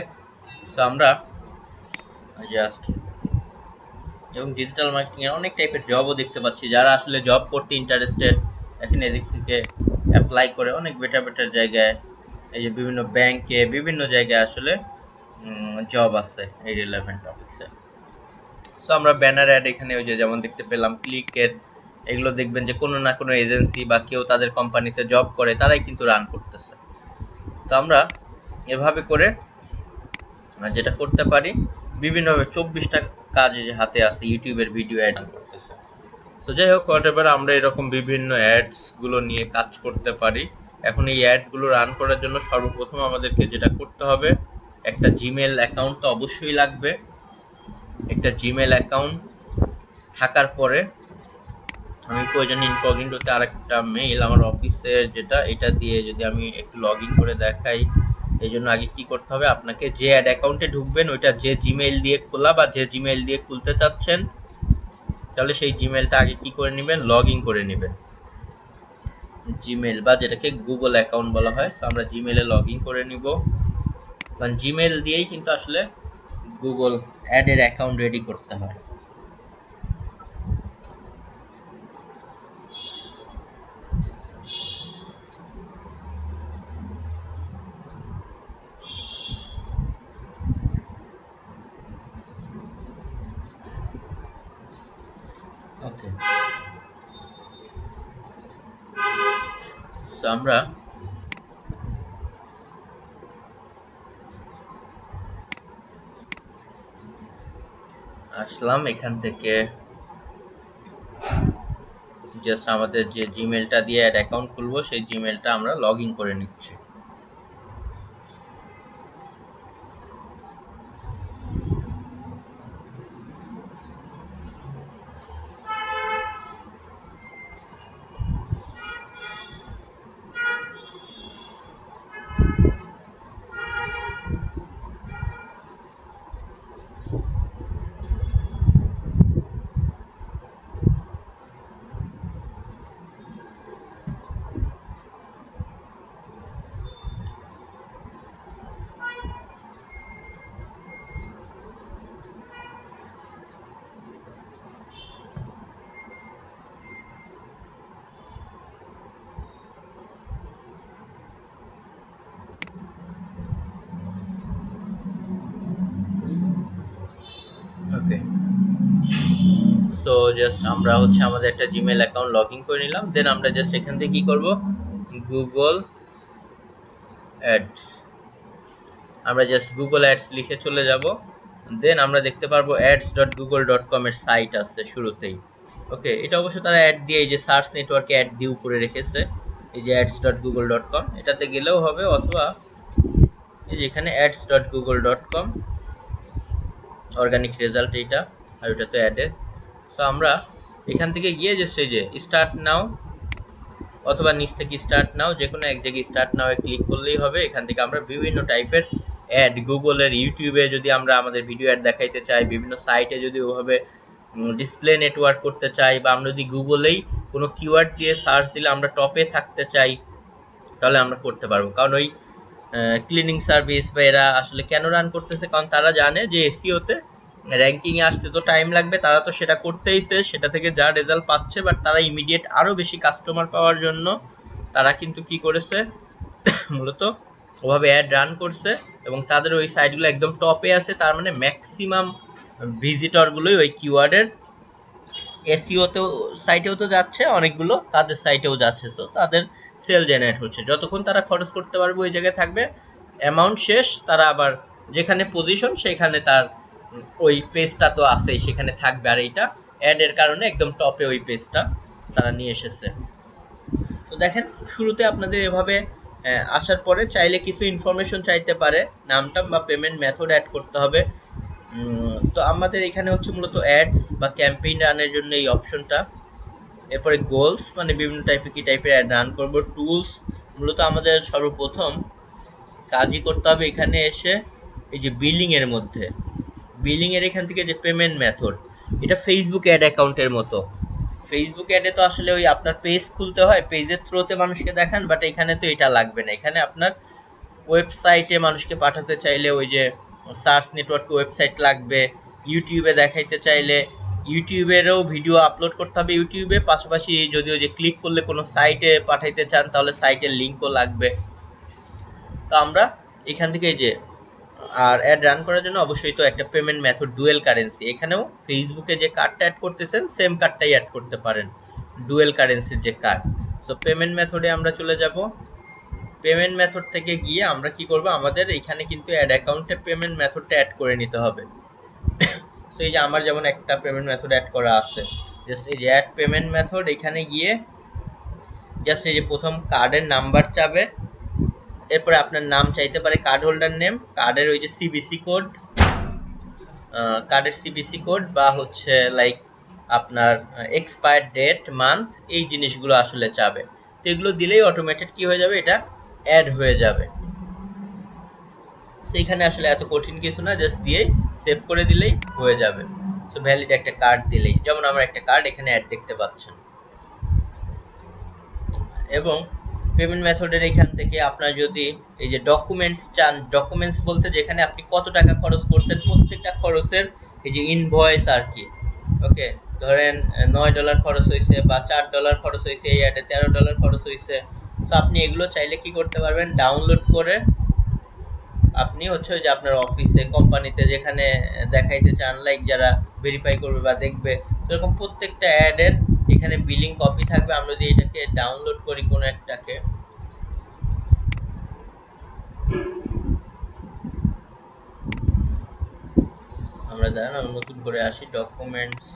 সো আমরা জাস্ট এবং ডিজিটাল মার্কেটিং এর অনেক টাইপের জবও দেখতে পাচ্ছি, যারা আসলে জব করতে ইন্টারেস্টেড এখানে এদিক থেকে অ্যাপ্লাই করে অনেক বেটার বেটার জায়গায়, এই যে বিভিন্ন ব্যাংকে বিভিন্ন জায়গায় আসলে জব আছে এই রিলেভেন্ট টপিকসে। সো আমরা ব্যানার অ্যাড এখানে ওই যে যেমন দেখতে পেলাম ক্লিকের, এগুলো দেখবেন যে কোনো না কোনো এজেন্সি বা কেউ তাদের কোম্পানিতে জব করে তারাই কিন্তু রান করতেছে। তো আমরা এভাবে করে যেটা করতে পারি বিভিন্নভাবে 24টা কাজ হাতে আছে ইউটিউবের ভিডিও অ্যাড করতেছে। তো যাই হোক হোয়াটএভার, আমরা এরকম বিভিন্ন অ্যাডসগুলো নিয়ে কাজ করতে পারি। এখন এই অ্যাডগুলো রান করার জন্য সর্বপ্রথম আমাদেরকে যেটা করতে হবে, একটা জিমেল অ্যাকাউন্ট তো অবশ্যই লাগবে। একটা জিমেল অ্যাকাউন্ট থাকার পরে আমি প্রয়োজনে ইনকগনিটোতে আরেকটা মেইল আমার অফিসের যেটা, এটা দিয়ে যদি আমি একটু লগ ইন করে দেখাই। এই জন্য আগে কি করতে হবে, আপনাকে যে অ্যাড অ্যাকাউন্টে ঢুকবেন ওইটা যে জিমেইল দিয়ে খোলা বা যে জিমেইল দিয়ে খুলতে চাচ্ছেন, তাহলে সেই জিমেইলটা আগে কি করে নেবেন, লগ ইন করে নেবেন জিমেইল, বা যেটাকে গুগল অ্যাকাউন্ট বলা হয়। তো আমরা জিমেইলে লগ ইন করে নিব, কারণ জিমেইল দিয়েই কিন্তু আসলে গুগল অ্যাডের অ্যাকাউন্ট রেডি করতে হয়। ওকে, সো আমরা আসলাম এখান থেকে, জাস্ট আমাদের যে জিমেলটা দিয়ে অ্যাড অ্যাকাউন্ট খুলবো সেই জিমেলটা আমরা লগ ইন করে নিচ্ছি। ওকে, সো জাস্ট আমরা হচ্ছে আমাদের একটা জিমেল অ্যাকাউন্ট লগ ইন করে নিলাম। দেন আমরা জাস্ট এখান থেকে কি করব, গুগল অ্যাডস, আমরা জাস্ট গুগল অ্যাডস লিখে চলে যাব। দেন আমরা দেখতে পারবো ads.google.com এর সাইট আছে শুরুতেই। ওকে, এটা অবশ্য তারা অ্যাড দিয়ে এই যে সার্চ নেটওয়ার্কে অ্যাড দিয়ে উপরে রেখেছে, এই যে ads.google.com, এটাতে গেলেও হবে, অথবা এই যে এখানে ads.google.com অর্গানিক রেজাল্ট এইটা, আর ওটা তো অ্যাডের। সো আমরা এখান থেকে গিয়ে যে সেই যে স্টার্ট নাও অথবা নিচ থেকে স্টার্ট নাও, যে কোনো এক জায়গায় স্টার্ট নাও এ ক্লিক করলেই হবে। এখান থেকে আমরা বিভিন্ন টাইপের অ্যাড, গুগলের ইউটিউবে যদি আমরা আমাদের ভিডিও অ্যাড দেখাইতে চাই, বিভিন্ন সাইটে যদি ওভাবে ডিসপ্লে নেটওয়ার্ক করতে চাই, বা আমরা যদি গুগলেই কোনো কিওয়ার্ড দিয়ে সার্চ দিলে আমরা টপে থাকতে চাই, তাহলে আমরা করতে পারবো। কারণ ওই ক্লিনিং সার্ভিস বা এরা আসলে কেন রান করতেছে, কারণ তারা জানে যে এসইওতে র্যাঙ্কিংয়ে আসতে তো টাইম লাগবে, তারা তো সেটা করতেইছে, সেটা থেকে যা রেজাল্ট পাচ্ছে, বাট তারা ইমিডিয়েট আরও বেশি কাস্টমার পাওয়ার জন্য তারা কিন্তু কি করেছে, মূলত ওভাবে অ্যাড রান করছে, এবং তাদের ওই সাইটগুলো একদম টপে আছে। তার মানে ম্যাক্সিমাম ভিজিটরগুলোই ওই কিওয়ার্ডের এসইওতেও সাইটেও তো যাচ্ছে, অনেকগুলো তাদের সাইটেও যাচ্ছে, তো তাদের সেল জেনারেট হচ্ছে। যতক্ষণ তারা খরচ করতে পারবে ওই জায়গায় থাকবে, অ্যামাউন্ট শেষ, তারা আবার যেখানে পজিশন সেখানে তার ওই পেজটা তো আছেই, সেখানে থাকবে। আর এইটা অ্যাডের কারণে একদম টপে ওই পেজটা তারা নিয়ে এসেছে। তো দেখেন শুরুতে আপনাদের এভাবে আসার পরে চাইলে কিছু ইনফরমেশন চাইতে পারে, নামটা বা পেমেন্ট মেথড অ্যাড করতে হবে। তো আমাদের এখানে হচ্ছে মূলত অ্যাডস বা ক্যাম্পেইন রানের জন্য এই অপশনটা। এরপরে গোলস, মানে বিভিন্ন টাইপের কি টাইপের অ্যাড রান করবো। টুলস, মূলত আমাদের সর্বপ্রথম কাজই করতে হবে এখানে এসে এই যে বিলিংয়ের মধ্যে, বিলিংয়ের এখান থেকে যে পেমেন্ট মেথড, এটা ফেসবুক অ্যাড অ্যাকাউন্টের মতো। ফেসবুক অ্যাডে তো আসলে ওই আপনার পেজ খুলতে হয়, পেজের থ্রুতে মানুষকে দেখান, বাট এখানে তো এটা লাগবে না। এখানে আপনার ওয়েবসাইটে মানুষকে পাঠাতে চাইলে ওই যে সার্চ নেটওয়ার্কে ওয়েবসাইট লাগবে, ইউটিউবে দেখাইতে চাইলে ইউটিউবেরও ভিডিও আপলোড করতে হবে ইউটিউবে, পাশাপাশি যদিও যে ক্লিক করলে কোনো সাইটে পাঠাইতে চান তাহলে সাইটের লিঙ্কও লাগবে। তো আমরা এখান থেকে এই যে আর অ্যাড রান করার জন্য অবশ্যই তো একটা পেমেন্ট মেথড ডুয়েল কারেন্সি, এখানেও ফেসবুকে যে কার্ডটা অ্যাড করতেছেন সেম কার্ডটাই অ্যাড করতে পারেন, ডুয়েল কারেন্সির যে কার্ড। সো পেমেন্ট মেথডে আমরা চলে যাব। পেমেন্ট মেথড থেকে গিয়ে আমরা কি করব, আমাদের এখানে কিন্তু অ্যাড অ্যাকাউন্টে পেমেন্ট মেথডটা অ্যাড করে নিতে হবে। সো এই যে আমার যেমন একটা পেমেন্ট মেথড অ্যাড করা আছে, জাস্ট এই যে অ্যাড পেমেন্ট মেথড, এখানে গিয়ে জাস্ট এই যে প্রথম কার্ডের নাম্বার চাবে, এরপরে আপনার নাম চাইতে পারে, কার্ড হোল্ডার নেম, কার্ডের ওই যে সিবিসি কোড, কার্ডের সিবিসি কোড, বা হচ্ছে লাইক আপনার এক্সপায়ার ডেট, মান্থ, এই জিনিসগুলো আসলে চাবে। তো এগুলো দিলেই অটোমেটেড কি হয়ে যাবে, এটা অ্যাড হয়ে যাবে। সেইখানে আসলে এত কঠিন কিছু না, জাস্ট দিয়ে সেভ করে দিলেই হয়ে যাবে। সো ভ্যালিড একটা কার্ড দিলেই, যেমন আমার একটা কার্ড এখানে অ্যাড দেখতে পাচ্ছেন। এবং পেমেন্ট মেথডের এখান থেকে আপনার যদি এই যে ডকুমেন্টস চান, ডকুমেন্টস বলতে যেখানে আপনি কত টাকা খরচ করছেন প্রত্যেকটা খরচের এই যে ইনভয়েস আর কি। ওকে, ধরেন $9 খরচ হয়েছে বা $4 খরচ হয়েছে, এই অ্যাডে $13 খরচ হয়েছে। তো আপনি এগুলো চাইলে কি করতে পারবেন, ডাউনলোড করে আপনি হচ্ছে যে আপনার অফিসে, কোম্পানিতে যেখানে দেখাইতে চান, লাইক যারা ভেরিফাই করবে বা দেখবে, এরকম প্রত্যেকটা অ্যাডের এখানে বিলিং কপি থাকবে। আমরা যদি এটাকে ডাউনলোড করি কোনো একটাকে, আমরা দাঁড়ান আমরা নতুন করে আসি ডকুমেন্টস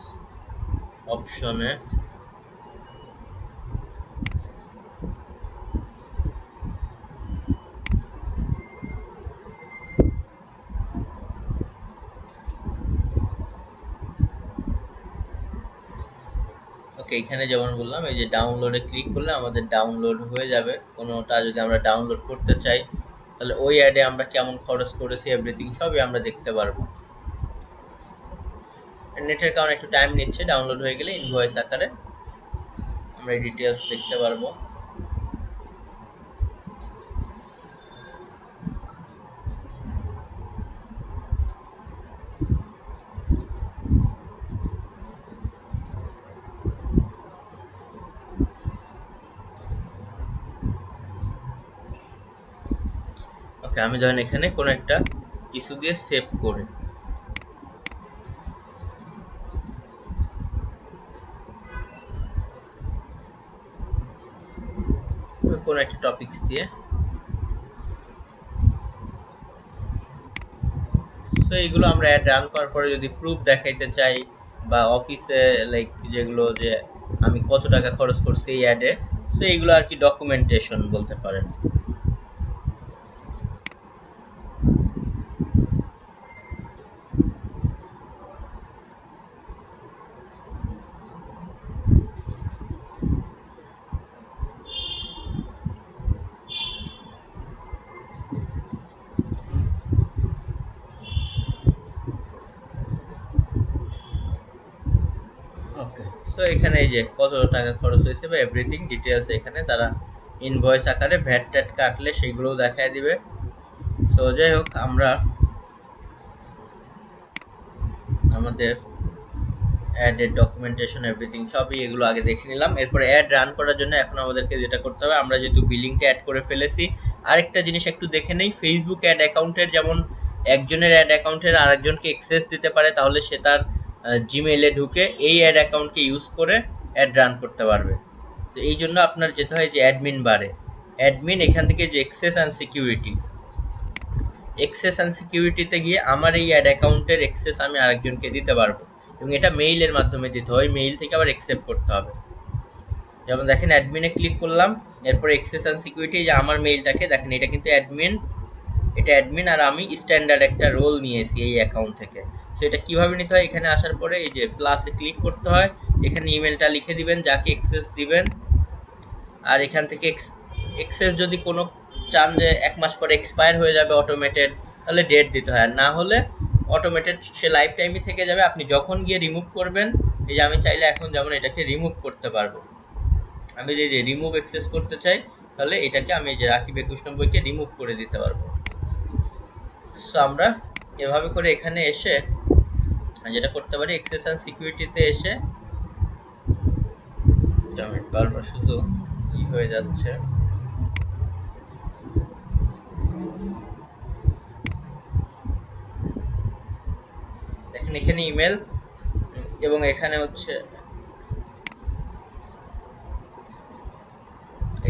অপশনে। ওকে, এখানে যেমন বললাম এই যে ডাউনলোডে ক্লিক করলে আমাদের ডাউনলোড হয়ে যাবে। কোনোটা যদি আমরা ডাউনলোড করতে চাই তাহলে ওই অ্যাডে আমরা কেমন খরচ করেছি এভরিথিং সবই আমরা দেখতে পারবো। নেটের কারণে একটু টাইম নিচ্ছে, ডাউনলোড হয়ে গেলে ইনভয়েস আকারে আমরা এই ডিটেলস দেখতে পারবো। ওকে, আমি ধরেন এখানে কোনো একটা কিছু দিয়ে সেভ করি, কোনো একটা টপিকস দিয়ে। তো এইগুলো আমরা অ্যাড রান করার পরে যদি প্রুফ দেখাইতে চাই বা অফিসে লাইক যেগুলো যে আমি কত টাকা খরচ করছি এই অ্যাডে, তো এইগুলো আর কি ডকুমেন্টেশন বলতে পারেন। ওকে, সো এখানে এই যে কত টাকা খরচ হয়েছে বা এভরিথিং ডিটেলস এখানে তারা ইনভয়েস আকারে ভ্যাট ট্যাট কাটলে সেগুলোও দেখায় দিবে। সো যাই হোক, আমরা আমাদের অ্যাডের ডকুমেন্টেশন এভরিথিং সবই এগুলো আগে দেখে নিলাম। এরপরে অ্যাড রান করার জন্য এখন আমাদেরকে যেটা করতে হবে, আমরা যেহেতু বিলিংটা অ্যাড করে ফেলেছি, আরেকটা জিনিস একটু দেখে নেই। ফেসবুক অ্যাড অ্যাকাউন্টের যেমন একজনের অ্যাড অ্যাকাউন্টের আরেকজনকে অ্যাক্সেস দিতে পারে, তাহলে সে তার জিমেইলে ঢুকে এই অ্যাড অ্যাকাউন্টকে ইউজ করে অ্যাড রান করতে পারবে। তো এই জন্য আপনার যেতে হয় যে অ্যাডমিন বারে, অ্যাডমিন এখান থেকে যে access and security, access and সিকিউরিটিতে গিয়ে আমার এই অ্যাড অ্যাকাউন্টের অ্যাক্সেস আমি আরেকজনকে দিতে পারবো, এবং এটা মেইলের মাধ্যমে দিতে হয়, মেইল থেকে আবার অ্যাকসেপ্ট করতে হবে। যেমন দেখেন অ্যাডমিনে ক্লিক করলাম, এরপর অ্যাক্সেস অ্যান্ড সিকিউরিটি, যে আমার মেইলটাকে দেখেন, এটা কিন্তু অ্যাডমিন, এটা অ্যাডমিন, আর আমি স্ট্যান্ডার্ড একটা রোল নিয়েছি এই অ্যাকাউন্ট থেকে। সো এটা কীভাবে নিতে হয়, এখানে আসার পরে এই যে প্লাসে ক্লিক করতে হয়, এখানে ইমেলটা লিখে দিবেন যাকে অ্যাক্সেস দিবেন, আর এখান থেকে এক্সেস যদি কোনো চান যে 1 মাস পরে এক্সপায়ার হয়ে যাবে অটোমেটেড, তাহলে ডেট দিতে হয়, আর না হলে অটোমেটেড সে লাইফ টাইমই থেকে যাবে। আপনি যখন গিয়ে রিমুভ করবেন, এই যে আমি চাইলে এখন যেমন এটাকে রিমুভ করতে পারবো, আমি যে রিমুভ অ্যাক্সেস করতে চাই, তাহলে এটাকে আমি যে রাকিব 2190-কে রিমুভ করে দিতে পারবো। সো আমরা এভাবে করে এখানে এসে যেটা করতে পারি, অ্যাক্সেস অ্যান্ড সিকিউরিটিতে এসে, আমি বারবার শুধু কি হয়ে যাচ্ছে, দেখেন এখানে ইমেল এবং এখানে হচ্ছে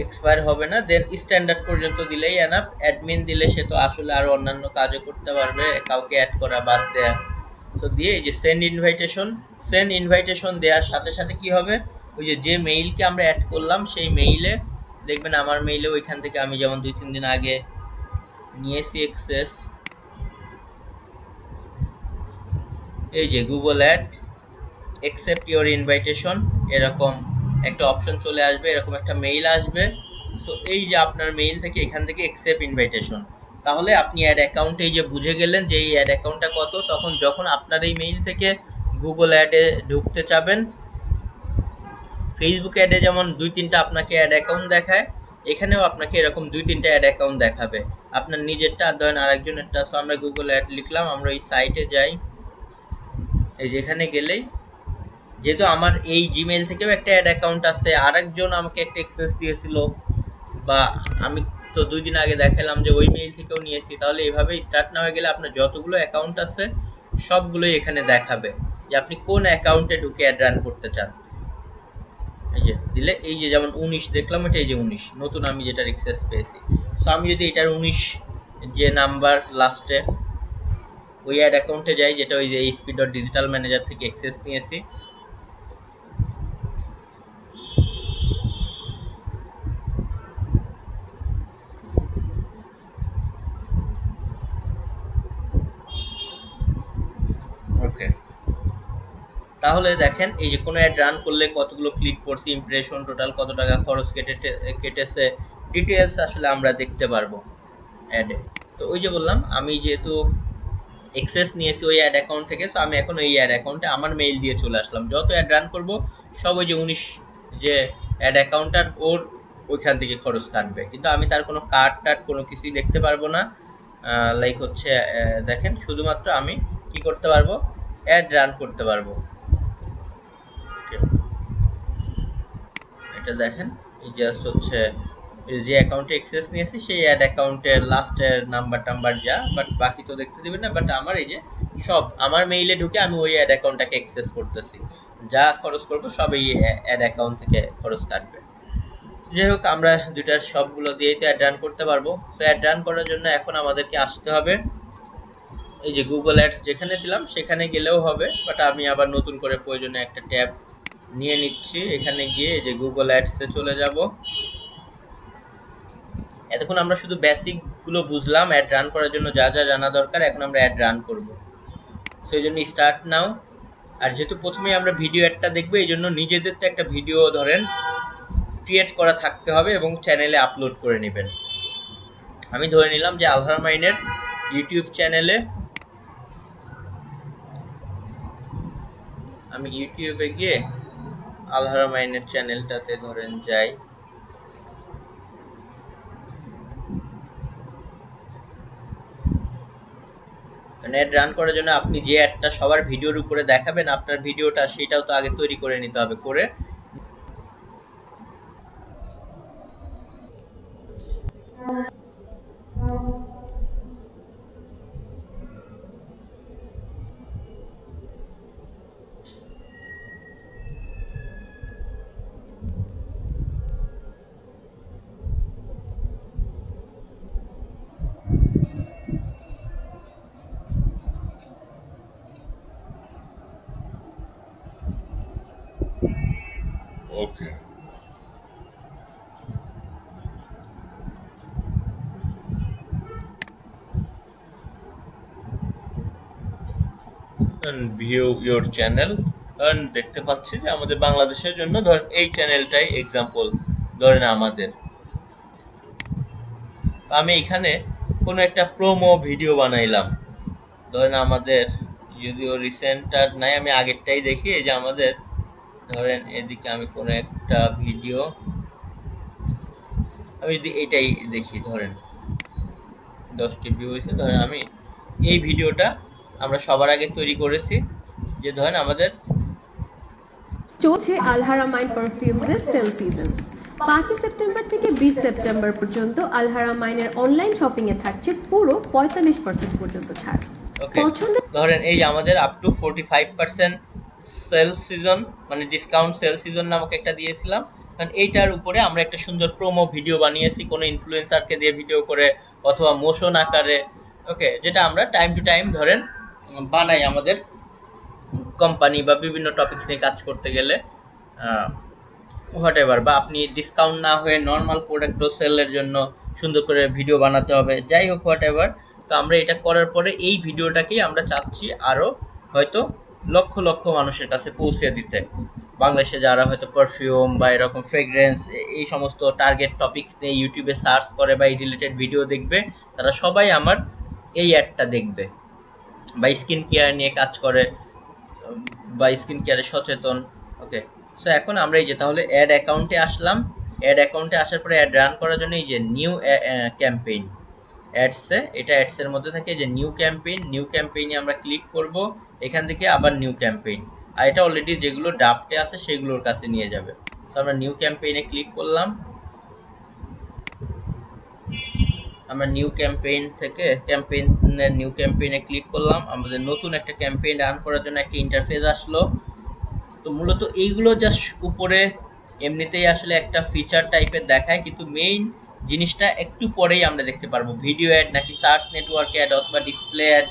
এক্সপায়ার হবে না, দেন স্ট্যান্ডার্ড পর্যন্ত দিলেই এনাফ। অ্যাডমিন দিলে সে তো আসলে আরো অন্যান্য কাজও করতে পারবে, কাউকে অ্যাড করা বাদ দেয়া। সো দিয়ে এই যে সেন্ড ইনভাইটেশন দেওয়ার সাথে সাথে কি হবে, ওই যে মেইলকে আমরা অ্যাড করলাম সেই মেইলে দেখবেন আমার মেইলে ওইখান থেকে আমি যেমন 2-3 দিন আগে নিয়েছি এক্সেস, এই যে Google ad accept your invitation এরকম একটা অপশন চলে আসবে, এরকম একটা মেইল আসবে। সো এই যে আপনার মেইল থেকে এখান থেকে অ্যাকসেপ্ট ইনভাইটেশন, তাহলে আপনি অ্যাড অ্যাকাউন্টে এই যে বুঝে গেলেন যে এই অ্যাড অ্যাকাউন্টটা কত। তখন যখন আপনার এই মেইল থেকে গুগল অ্যাডে ঢুকতে চাবেন, ফেসবুক অ্যাডে যেমন 2-3টা আপনাকে অ্যাড অ্যাকাউন্ট দেখায়, এখানেও আপনাকে এরকম 2-3টা অ্যাড অ্যাকাউন্ট দেখাবে, আপনার নিজেরটা ধরেন আরেকজনেরটা। সো আমরা গুগল অ্যাড লিখলাম, আমরা এই সাইটে যাই, এই যে এখানে গেলেই যেহেতু আমার এই জিমেইল থেকেও একটা অ্যাড অ্যাকাউন্ট আছে, আরেকজন আমাকে একটা অ্যাক্সেস দিয়েছিল, বা আমি তো 2 দিন আগে দেখালাম যে ওই মেইল থেকেও নিয়েছি, তাহলে এইভাবে স্টার্ট না হয়ে গেলে আপনার যতগুলো অ্যাকাউন্ট আছে সবগুলোই এখানে দেখাবে যে আপনি কোন অ্যাকাউন্টে ঢুকে অ্যাড রান করতে চান। এই যে দিলে এই যে যেমন 19 দেখলাম, এটা এই যে 19 নতুন আমি যেটা অ্যাক্সেস পেয়েছি। সো আমি যদি এটার 19 যে নাম্বার লাস্টে ওই অ্যাড অ্যাকাউন্টে যাই, যেটা ওই যে এইচপি.ডিজিটাল ম্যানেজার থেকে অ্যাক্সেস নিয়েছি, ওকে, তাহলে দেখেন এই যে কোনো অ্যাড রান করলে কতগুলো ক্লিক করছি, ইমপ্রেশন, টোটাল কত টাকা খরচ কেটেছে, ডিটেলস আসলে আমরা দেখতে পারবো অ্যাডে। তো ওই যে বললাম আমি যেহেতু অ্যাক্সেস নিয়েছি ওই অ্যাড অ্যাকাউন্ট থেকে, সো আমি এখন ওই অ্যাড অ্যাকাউন্টে আমার মেইল দিয়ে চলে আসলাম, যত অ্যাড রান করবো সব ওই যে 19 যে অ্যাড অ্যাকাউন্টটার ওর ওইখান থেকে খরচ কাটবে, কিন্তু আমি তার কোনো কার্ড কোনো কিছুই দেখতে পারবো না। লাইক হচ্ছে দেখেন শুধুমাত্র আমি কি করতে পারবো, অ্যাড রান করতে পারবো। এটা দেখেন এই জাস্ট হচ্ছে যে অ্যাকাউন্টে অ্যাক্সেস নিয়েছি সেই অ্যাড অ্যাকাউন্টের লাস্টের নাম্বার যা, বাট বাকি তো দেখতে দিবেন না। বাট আমার এই যে সব আমার মেইলে ঢুকে আমি ওই অ্যাড অ্যাকাউন্টটাকে অ্যাক্সেস করতেছি, যা খরচ করবো সব এই অ্যাড অ্যাকাউন্ট থেকে খরচ কাটবে। যাই হোক আমরা দুইটার সবগুলো দিয়েই তো অ্যাড রান করতে পারবো। তো অ্যাড রান করার জন্য এখন আমাদেরকে আসতে হবে এই যে গুগল অ্যাডস যেখানে ছিলাম সেখানে গেলেও হবে, বাট আমি আবার নতুন করে প্রয়োজনে একটা ট্যাব নিয়ে নিচ্ছি, এখানে গিয়ে এই যে গুগল অ্যাডসে চলে যাব। এতক্ষণ আমরা শুধু বেসিকগুলো বুঝলাম অ্যাড রান করার জন্য যা যা জানা দরকার, এখন আমরা অ্যাড রান করব। সেই জন্য স্টার্ট নাও। আর যেহেতু প্রথমেই আমরা ভিডিও অ্যাডটা দেখবো, এই জন্য নিজেদের তো একটা ভিডিও ধরেন ক্রিয়েট করা থাকতে হবে এবং চ্যানেলে আপলোড করে নেবেন। আমি ধরে নিলাম যে আলহারা মাইনের ইউটিউব চ্যানেলে আমি ইউটিউবে গিয়ে আলহারা মাইনের চ্যানেলটাতে ধরেন যাই, অ্যাড রান করার জন্য আপনি যে অ্যাডটা সবার ভিডিওর উপরে দেখাবেন আপনার ভিডিওটা, সেটাও তো আগে তৈরি করে নিতে হবে। করে Okay. and view your channel, and দেখতে পাচ্ছি যে আমাদের বাংলাদেশের জন্য ধরেন এই চ্যানেলটাই এক্সাম্পল ধরেন আমাদের। আমি এখানে কোনো একটা প্রোমো ভিডিও বানাইলাম, ধরেন আমাদের যদিও রিসেন্টটার নাই, আমি আগেরটাই দেখি। এই যে আমাদের ধরেন এদিকে আমি কোনো একটা ভিডিও, আমি যদি এটাই দেখি, ধরেন 10টি ভিউ হয়েছে, ধরেন আমি এই ভিডিওটা আমরা সবার আগে তৈরি করেছি, যে ধরেন আমাদের চলছে আলহারা মাইন পারফিউমসের সেল সিজন। 5 সেপ্টেম্বর থেকে 20 সেপ্টেম্বর পর্যন্ত আলহারা মাইনের অনলাইন শপিংয়ে থাকছে পুরো 45% পর্যন্ত ছাড়। ওকে, পছন্দের ধরেন এই যে আমাদের আপ টু 45% সেল সিজন, মানে ডিসকাউন্ট সেল সিজন নামক একটা দিয়েছিলাম। কারণ এইটার উপরে আমরা একটা সুন্দর প্রোমো ভিডিও বানিয়েছি কোনো ইনফ্লুয়েন্সারকে দিয়ে ভিডিও করে অথবা মোশন আকারে। ওকে, যেটা আমরা টাইম টু টাইম ধরেন বানাই আমাদের কোম্পানি বা বিভিন্ন টপিকস নিয়ে কাজ করতে গেলে, হোয়াট এভার, বা আপনি ডিসকাউন্ট না হয়ে নর্মাল প্রোডাক্টও সেলের জন্য সুন্দর করে ভিডিও বানাতে হবে, যাই হোক হোয়াট এভার। তো আমরা এটা করার পরে এই ভিডিওটাকেই আমরা চাচ্ছি আরও হয়তো লক্ষ লক্ষ মানুষের কাছে পৌঁছে দিতে। বাংলাদেশে যারা হয়তো পারফিউম বা এরকম ফ্রেগরেন্স এই সমস্ত টার্গেট টপিকস নিয়ে ইউটিউবে সার্চ করে বা এই রিলেটেড ভিডিও দেখবে, তারা সবাই আমার এই অ্যাডটা দেখবে। বা স্কিন কেয়ার নিয়ে কাজ করে বা স্কিন কেয়ারে সচেতন। ওকে, সো এখন আমরা এই যে তাহলে অ্যাড অ্যাকাউন্টে আসলাম। অ্যাড অ্যাকাউন্টে আসার পরে অ্যাড রান করার জন্য এই যে নিউ ক্যাম্পেইন অ্যাডসে, এটা অ্যাডসের মধ্যে থাকে যে নিউ ক্যাম্পেইন। নিউ ক্যাম্পেইনে আমরা ক্লিক করব, এখান থেকে আবার নিউ ক্যাম্পেইন, আর এটা অলরেডি যেগুলো ড্রাফটে আছে সেগুলোর কাছে নিয়ে যাবে। তো আমরা নিউ ক্যাম্পেইনে ক্লিক করলাম। আমরা নিউ ক্যাম্পেইন থেকে ক্যাম্পেইনের নিউ ক্যাম্পেইনে ক্লিক করলাম। আমাদের নতুন একটা ক্যাম্পেইন রান করার জন্য একটা ইন্টারফেস আসলো। তো মূলত এইগুলো জাস্ট উপরে এমনিতেই আসলে একটা ফিচার টাইপের দেখায়, কিন্তু মেইন জিনিসটা একটু পরেই আমরা দেখতে পারবো, ভিডিও অ্যাড নাকি সার্চ নেটওয়ার্ক অ্যাড অথবা ডিসপ্লে অ্যাড।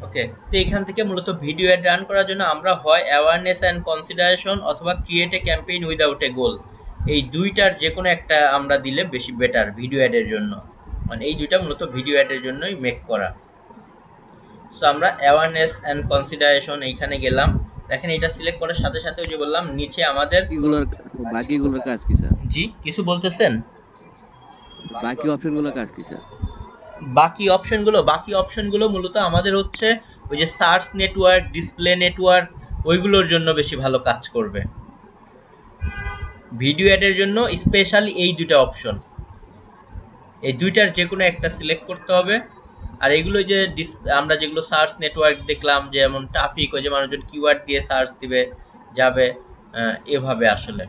ওকে, তো এখান থেকে মূলত ভিডিও অ্যাড রান করার জন্য আমরা হয় অ্যাওয়ারনেস অ্যান্ড কনসিডারেশন অথবা create a campaign without a goal, এই দুইটার যে কোনো একটা আমরা দিলে বেশি বেটার ভিডিও অ্যাডের জন্য। মানে এই দুইটা মূলত ভিডিও অ্যাডের জন্যই মেক করা। সো আমরা অ্যাওয়ারনেস অ্যান্ড কনসিডারেশন এইখানে গেলাম। দেখেন এটা সিলেক্ট করার সাথে সাথে ওই যে বললাম নিচে আমাদের বাকিগুলোর কাজ কি স্যার? জি কিছু বলতেছেন? বাকি অপশনগুলোর কাজ কি স্যার? বাকি অপশনগুলো মূলত আমাদের হচ্ছে ওই যে সার্চ নেটওয়ার্ক, ডিসপ্লে নেটওয়ার্ক, ওইগুলোর জন্য বেশি ভালো কাজ করবে। ভিডিও অ্যাডের জন্য স্পেশালি এই দুইটা অপশন, এই দুইটার যে কোনো একটা সিলেক্ট করতে হবে। আর এগুলো যে আমরা যেগুলো সার্চ নেটওয়ার্ক দেখলাম, যেমন ট্রাফিক, ওই যে মানুষজন কিওয়ার্ড দিয়ে সার্চ দিবে যাবে, এভাবে আসলে।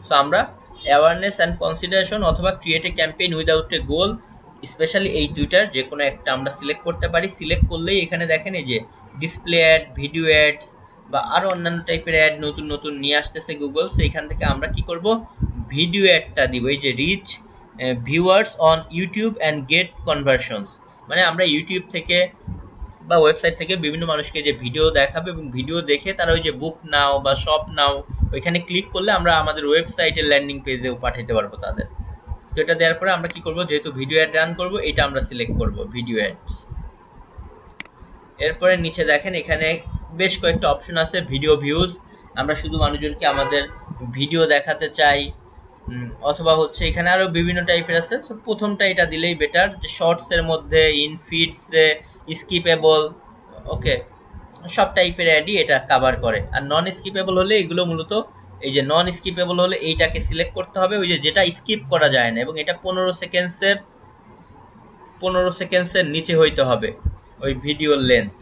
সো আমরা অ্যাওয়ারনেস অ্যান্ড কনসিডারেশন অথবা create a campaign without a goal, specially এই দুইটার যে কোনো একটা আমরা সিলেক্ট করতে পারি। সিলেক্ট করলেই এখানে দেখেন এই যে ডিসপ্লে অ্যাড, ভিডিও অ্যাডস বা আরও অন্যান্য টাইপের অ্যাড নতুন নতুন নিয়ে আসতেছে গুগল। সো এখান থেকে আমরা কি করব, ভিডিও অ্যাডটা দিব, এই যে reach viewers on YouTube and get conversions, মানে আমরা ইউটিউব থেকে বা ওয়েবসাইট থেকে বিভিন্ন মানুষকে যে ভিডিও দেখাবে এবং ভিডিও দেখে তারা ওই যে বুক নাও বা শপ নাও ওইখানে ক্লিক করলে আমরা আমাদের ওয়েবসাইটের ল্যান্ডিং পেজেও পাঠাতে পারবো তাদের। তো এটা দেওয়ার পরে আমরা কি করব, যেহেতু ভিডিও অ্যাড রান করব, এটা আমরা সিলেক্ট করব ভিডিও অ্যাডস। এরপরে নিচে দেখেন এখানে বেশ কয়েকটা অপশন আছে, ভিডিও ভিউজ, আমরা শুধু মানুষজনকে আমাদের ভিডিও দেখাতে চাই, অথবা হচ্ছে এখানে আরও বিভিন্ন টাইপের আছে। তো প্রথমটা এটা দিলেই বেটার, যে শর্টসের মধ্যে, ইনফিডসে, স্কিপেবল, ওকে, সব টাইপের অ্যাডই এটা কাভার করে। আর নন স্কিপেবল হলে এগুলো মূলত, এই যে নন স্কিপেবল হলে এইটাকে সিলেক্ট করতে হবে, ওই যে যেটা স্কিপ করা যায় না, এবং এটা 15 সেকেন্ডসের নিচে হইতে হবে ওই ভিডিওর লেন্থ।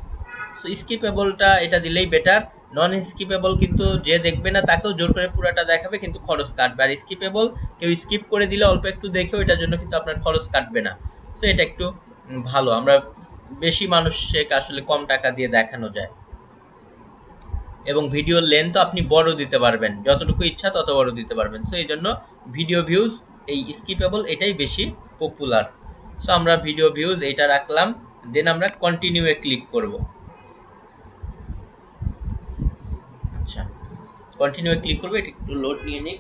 সো স্কিপেবলটা এটা দিলেই বেটার। নন স্কিপেবল কিন্তু যে দেখবে না তাকেও জোর করে পুরোটা দেখাবে, কিন্তু খরচ কাটবে। আর স্কিপেবল কেউ স্কিপ করে দিলে অল্প একটু দেখেও এটার জন্য কিন্তু আপনার খরচ কাটবে না। সো এটা একটু ভালো, আমরা বেশি মানুষকে আসলে কম টাকা দিয়ে দেখানো যায়। এবং ভিডিওর লেন্থও আপনি বড় দিতে পারবেন, যতটুকু ইচ্ছা তত বড় দিতে পারবেন। সো এই জন্য ভিডিও ভিউজ এই স্কিপেবল এটাই বেশি পপুলার। সো আমরা ভিডিও ভিউজ এইটা রাখলাম, দেন আমরা কন্টিনিউয়ে ক্লিক করব। আচ্ছা, কন্টিনিউয়ে ক্লিক করবো, এটা একটু লোড নিয়ে নিই।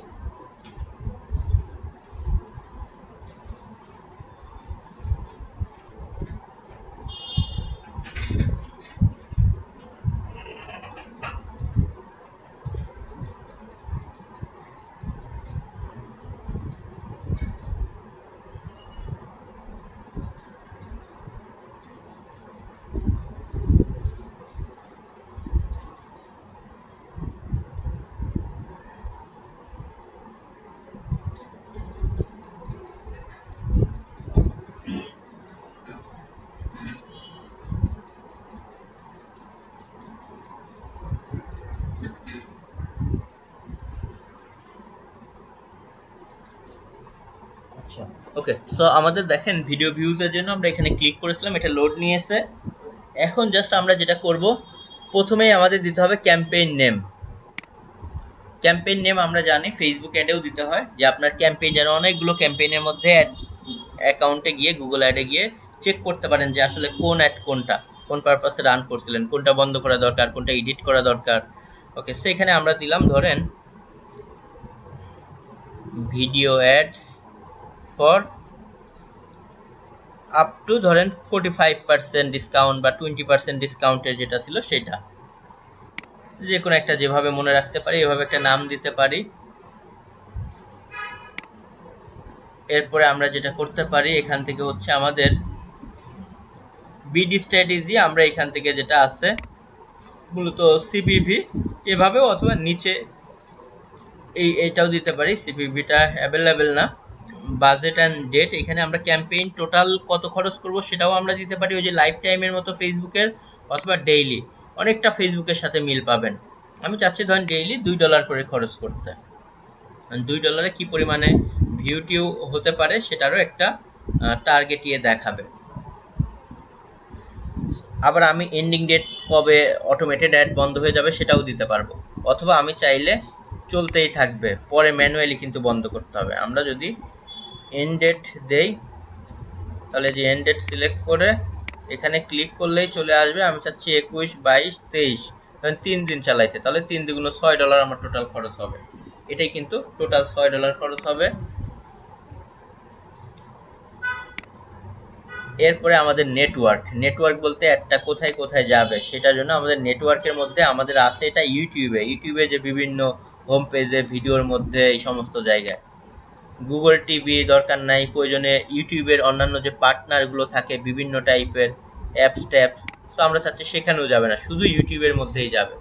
আচ্ছা ওকে, সো আমাদের দেখেন ভিডিও ভিউজের জন্য আমরা এখানে ক্লিক করেছিলাম, এটা লোড নিয়েছে। এখন জাস্ট আমরা যেটা করব, প্রথমেই আমাদের দিতে হবে ক্যাম্পেইন নেম। ক্যাম্পেইন নেম আমরা জানি ফেসবুক অ্যাডেও দিতে হয়, যে আপনার ক্যাম্পেইন যেন অনেকগুলো ক্যাম্পেইনের মধ্যে অ্যাকাউন্টে গিয়ে গুগল অ্যাডে গিয়ে চেক করতে পারেন যে আসলে কোন অ্যাড কোনটা, কোন পারপাসে রান করছিলেন, কোনটা বন্ধ করা দরকার, কোনটা এডিট করা দরকার। ওকে, সো এখানে আমরা দিলাম ধরেন video ads for up to ধরেন 45% ডিসকাউন্ট বা 20% ডিসকাউন্টের যেটা ছিল সেটা, যে কোনো একটা যেভাবে মনে রাখতে পারি এভাবে একটা নাম দিতে পারি। এরপরে আমরা যেটা করতে পারি এখান থেকে হচ্ছে আমাদের বিডি স্ট্র্যাটেজি, আমরা এখান থেকে যেটা আছে মূলত সিপিভি এভাবেও, অথবা নিচে এইটাও দিতে পারি, সিপিভিটা অ্যাভেলেবেল না। বাজেট অ্যান্ড ডেট, এখানে আমরা ক্যাম্পেইন টোটাল কত খরচ করব সেটাও আমরা দিতে পারি, ওই যে লাইফ টাইমের মতো ফেসবুকের, অথবা ডেইলি, অনেকটা ফেসবুকের সাথে মিল পাবেন। আমি চাচ্ছি ধরেন ডেইলি $2 করে খরচ করতে, $2 কি পরিমাণে ভিউ হতে পারে সেটারও একটা টার্গেট ইয়ে দেখাবে। আবার আমি এন্ডিং ডেট কবে অটোমেটেড অ্যাড বন্ধ হয়ে যাবে সেটাও দিতে পারবো, অথবা আমি চাইলে চলতেই থাকবে, পরে ম্যানুয়ালি কিন্তু বন্ধ করতে হবে। আমরা যদি এন্ড ডেট দেই তাহলে যে এন্ড ডেট সিলেক্ট করে এখানে ক্লিক করলেই চলে আসবে। আমি চাচ্ছি 21, 22, 23, 3 দিন চালাইতে, তাহলে 3 দ্বিগুণ $6 আমার টোটাল খরচ হবে। এটাই কিন্তু টোটাল $6 খরচ হবে। এরপরে আমাদের নেটওয়ার্ক বলতে একটা কোথায় কোথায় যাবে সেটার জন্য আমাদের নেটওয়ার্কের মধ্যে আমাদের আছে এটা ইউটিউবে যে বিভিন্ন হোম পেজে ভিডিওর মধ্যে এই সমস্ত জায়গায়। গুগল টিভি দরকার নাই, প্রয়োজনে ইউটিউবের অন্যান্য যে পার্টনারগুলো থাকে বিভিন্ন টাইপের ট্যাপস, সো আমরা চাচ্ছি সেখানেও যাবে না, শুধু ইউটিউবের মধ্যেই যাবে।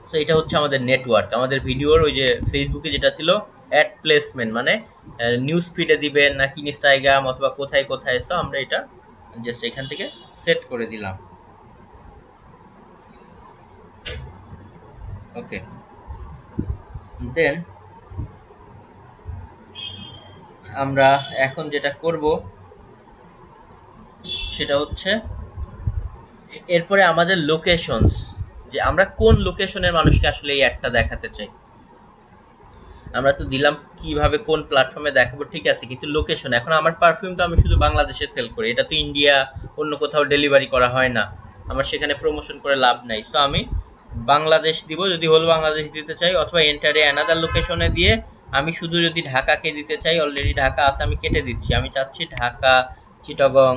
সো এটা হচ্ছে আমাদের নেটওয়ার্ক। আমাদের ভিডিওর ওই যে ফেসবুকে যেটা ছিল অ্যাড প্লেসমেন্ট, মানে নিউজ ফিডে দিবেন নাকি ইনস্টাগ্রাম অথবা কোথায় কোথায়, সো আমরা এটা জাস্ট এখান থেকে সেট করে দিলাম। ওকে, দেন আমরা এখন যেটা করব সেটা হচ্ছে এরপরে আমাদের লোকেশনস, যে আমরা কোন লোকেশনের মানুষকে আসলে এই অ্যাডটা দেখাতে চাই। আমরা তো দিলাম কিভাবে কোন প্ল্যাটফর্মে দেখাবো, ঠিক আছে, কিন্তু লোকেশন, এখন আমার পারফিউম তো আমি শুধু বাংলাদেশে সেল করি, এটা তো ইন্ডিয়া অন্য কোথাও ডেলিভারি করা হয় না, আমার সেখানে প্রমোশন করে লাভ নাই। সো আমি বাংলাদেশ দিব, যদি হোল বাংলাদেশ দিতে চাই, অথবা এন্টারে অ্যানাদার লোকেশনে দিয়ে আমি শুধু যদি ঢাকাকে দিতে চাই, অলরেডি ঢাকা আছে আমি কেটে দিচ্ছি, আমি চাচ্ছি ঢাকা, চিটাগং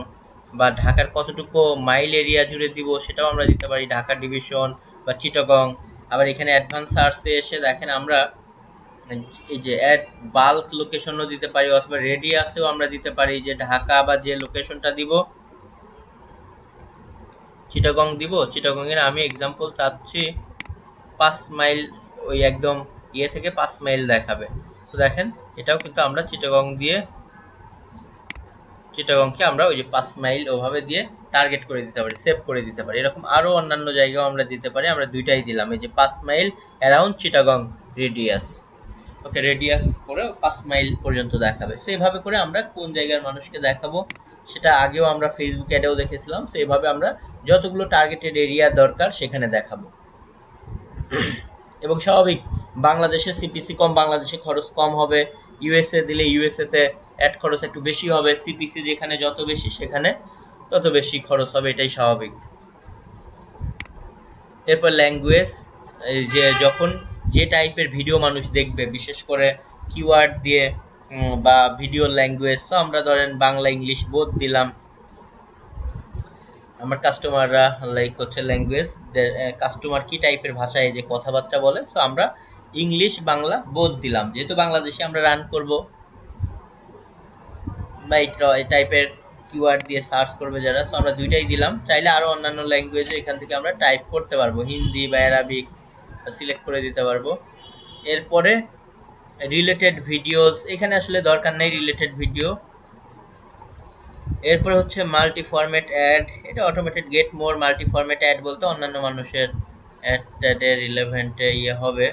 বা ঢাকার কতটুকু মাইল এরিয়া জুড়ে দিব সেটাও আমরা দিতে পারি, ঢাকা ডিভিশন বা চিটাগং। আবার এখানে অ্যাডভান্স সার্চে এসে দেখেন আমরা এই যে অ্যাড বাল্ক লোকেশনও দিতে পারি, অথবা রেডিয়াসেও আমরা দিতে পারি, যে ঢাকা বা যে লোকেশনটা দিব চিটাগং দিব, চিটাগং এর আমি এক্সাম্পল চাচ্ছি 5 মাইল, ওই একদম ইয়ে থেকে 5 মাইল দেখাবে। তো দেখেন এটাও কিন্তু আমরা চিটাগং দিয়ে, চিটাগংকে আমরা ওই যে 5 মাইল ওভাবে দিয়ে টার্গেট করে দিতে পারি, সেভ করে দিতে পারি। এরকম আরও অন্যান্য জায়গাও আমরা দিতে পারি, আমরা দুইটাই দিলাম, এই যে 5 মাইল অ্যারাউন্ড চিটাগং রেডিয়াস। ওকে, রেডিয়াস করে 5 মাইল পর্যন্ত দেখাবে। সো এইভাবে করে আমরা কোন জায়গার মানুষকে দেখাবো সেটা আগেও আমরা ফেসবুক অ্যাডেও দেখেছিলাম। সো এইভাবে আমরা যতগুলো টার্গেটেড এরিয়া দরকার সেখানে দেখাবো। এবং স্বাভাবিক বাংলাদেশে সিপিসি কম, বাংলাদেশে খরচ কম হবে, ইউএসএ দিলে ইউএসএতে অ্যাড খরচ একটু বেশি হবে, সিপিসি যেখানে যত বেশি সেখানে তত বেশি খরচ হবে, এটাই স্বাভাবিক। এরপর ল্যাঙ্গুয়েজ, যে যখন যে টাইপের ভিডিও মানুষ দেখবে, বিশেষ করে কিওয়ার্ড দিয়ে বা ভিডিও ল্যাঙ্গুয়েজ, সো আমরা ধরেন বাংলা ইংলিশ বোথ দিলাম। আমার কাস্টমাররা লাইক হচ্ছে ল্যাঙ্গুয়েজ, কাস্টমার কি টাইপের ভাষায় যে কথাবার্তা বলে, সো আমরা ইংলিশ বাংলা বোথ দিলাম, যেহেতু বাংলাদেশে আমরা রান করব বা এই টাইপের কিওয়ার্ড দিয়ে সার্চ করবে যারা, সো আমরা দুইটাই দিলাম। চাইলে আরও অন্যান্য ল্যাঙ্গুয়েজে এখান থেকে আমরা টাইপ করতে পারবো, হিন্দি বা অ্যারাবিক সিলেক্ট করে দিতে পারবো। এরপরে রিলেটেড ভিডিওস, এখানে আসলে দরকার নেই রিলেটেড ভিডিও। এরপরে হচ্ছে মাল্টি ফরম্যাট অ্যাড, এটা automated get more. Multi format ad বলতে অন্যান্য মানুষের অ্যাডের রিলেভেন্টে ইয়ে হবে,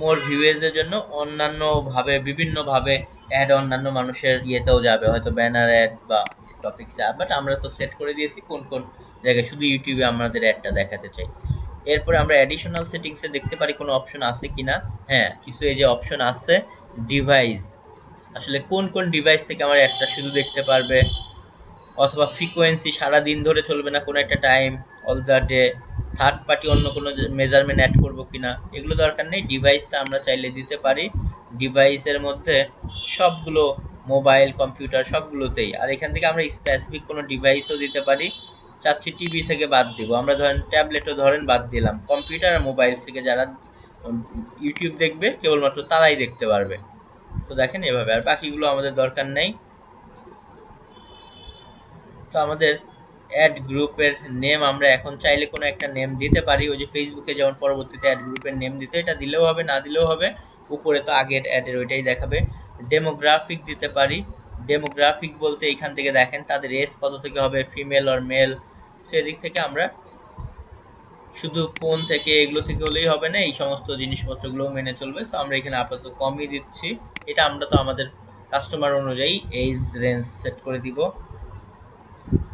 মোর ভিউয়েজের জন্য অন্যান্যভাবে বিভিন্নভাবে অ্যাড অন্যান্য মানুষের ইয়েতেও যাবে, হয়তো ব্যানার অ্যাড বা টপিক্স অ্যাড, বাট আমরা তো সেট করে দিয়েছি কোন কোন জায়গায় শুধু ইউটিউবে আমাদের অ্যাডটা দেখাতে চাই। এরপরে আমরা অ্যাডিশনাল সেটিংসে দেখতে পারি কোনো অপশন আছে কিনা। হ্যাঁ, কিছু এই যে অপশন আছে ডিভাইস, আসলে কোন কোন ডিভাইস থেকে আমার অ্যাডটা শুধু দেখতে পারবে, অথবা ফ্রিকোয়েন্সি সারা দিন ধরে চলবে না কোনো একটা time, all the day, third party অন্য কোনো মেজারমেন্ট অ্যাড করবো কিনা, এগুলো দরকার নেই। ডিভাইসটা আমরা চাইলে দিতে পারি। ডিভাইসের মধ্যে সবগুলো মোবাইল কম্পিউটার সবগুলোতেই, আর এখান থেকে আমরা স্পেসিফিক কোনো ডিভাইসও দিতে পারি। চাচ্ছি টিভি থেকে বাদ দিব, আমরা ধরেন ট্যাবলেটও ধরেন বাদ দিলাম, কম্পিউটার আর মোবাইল থেকে যারা ইউটিউব দেখবে কেবলমাত্র তারাই দেখতে পারবে। তো দেখেন এভাবে, আর বাকিগুলো আমাদের দরকার নেই। তো আমাদের অ্যাড গ্রুপের নেম আমরা এখন চাইলে কোনো একটা নেম দিতে পারি, ওই যে ফেসবুকে যেমন পরবর্তীতে অ্যাড গ্রুপের নেম দিতে, এটা দিলেও হবে না দিলেও হবে, উপরে তো আগের অ্যাডের ওইটাই দেখাবে। ডেমোগ্রাফিক দিতে পারি। ডেমোগ্রাফিক বলতে এখান থেকে দেখেন তাদের এজ কত থেকে হবে, ফিমেল অর মেল, সেদিক থেকে আমরা শুধু ফোন থেকে এগুলো থেকে হলেই হবে না, এই সমস্ত জিনিসপত্রগুলোও মেনে চলবে। সো আমরা এখানে আপাতত কমই দিচ্ছি, এটা আমরা তো আমাদের কাস্টমার অনুযায়ী এজ রেঞ্জ সেট করে দিব।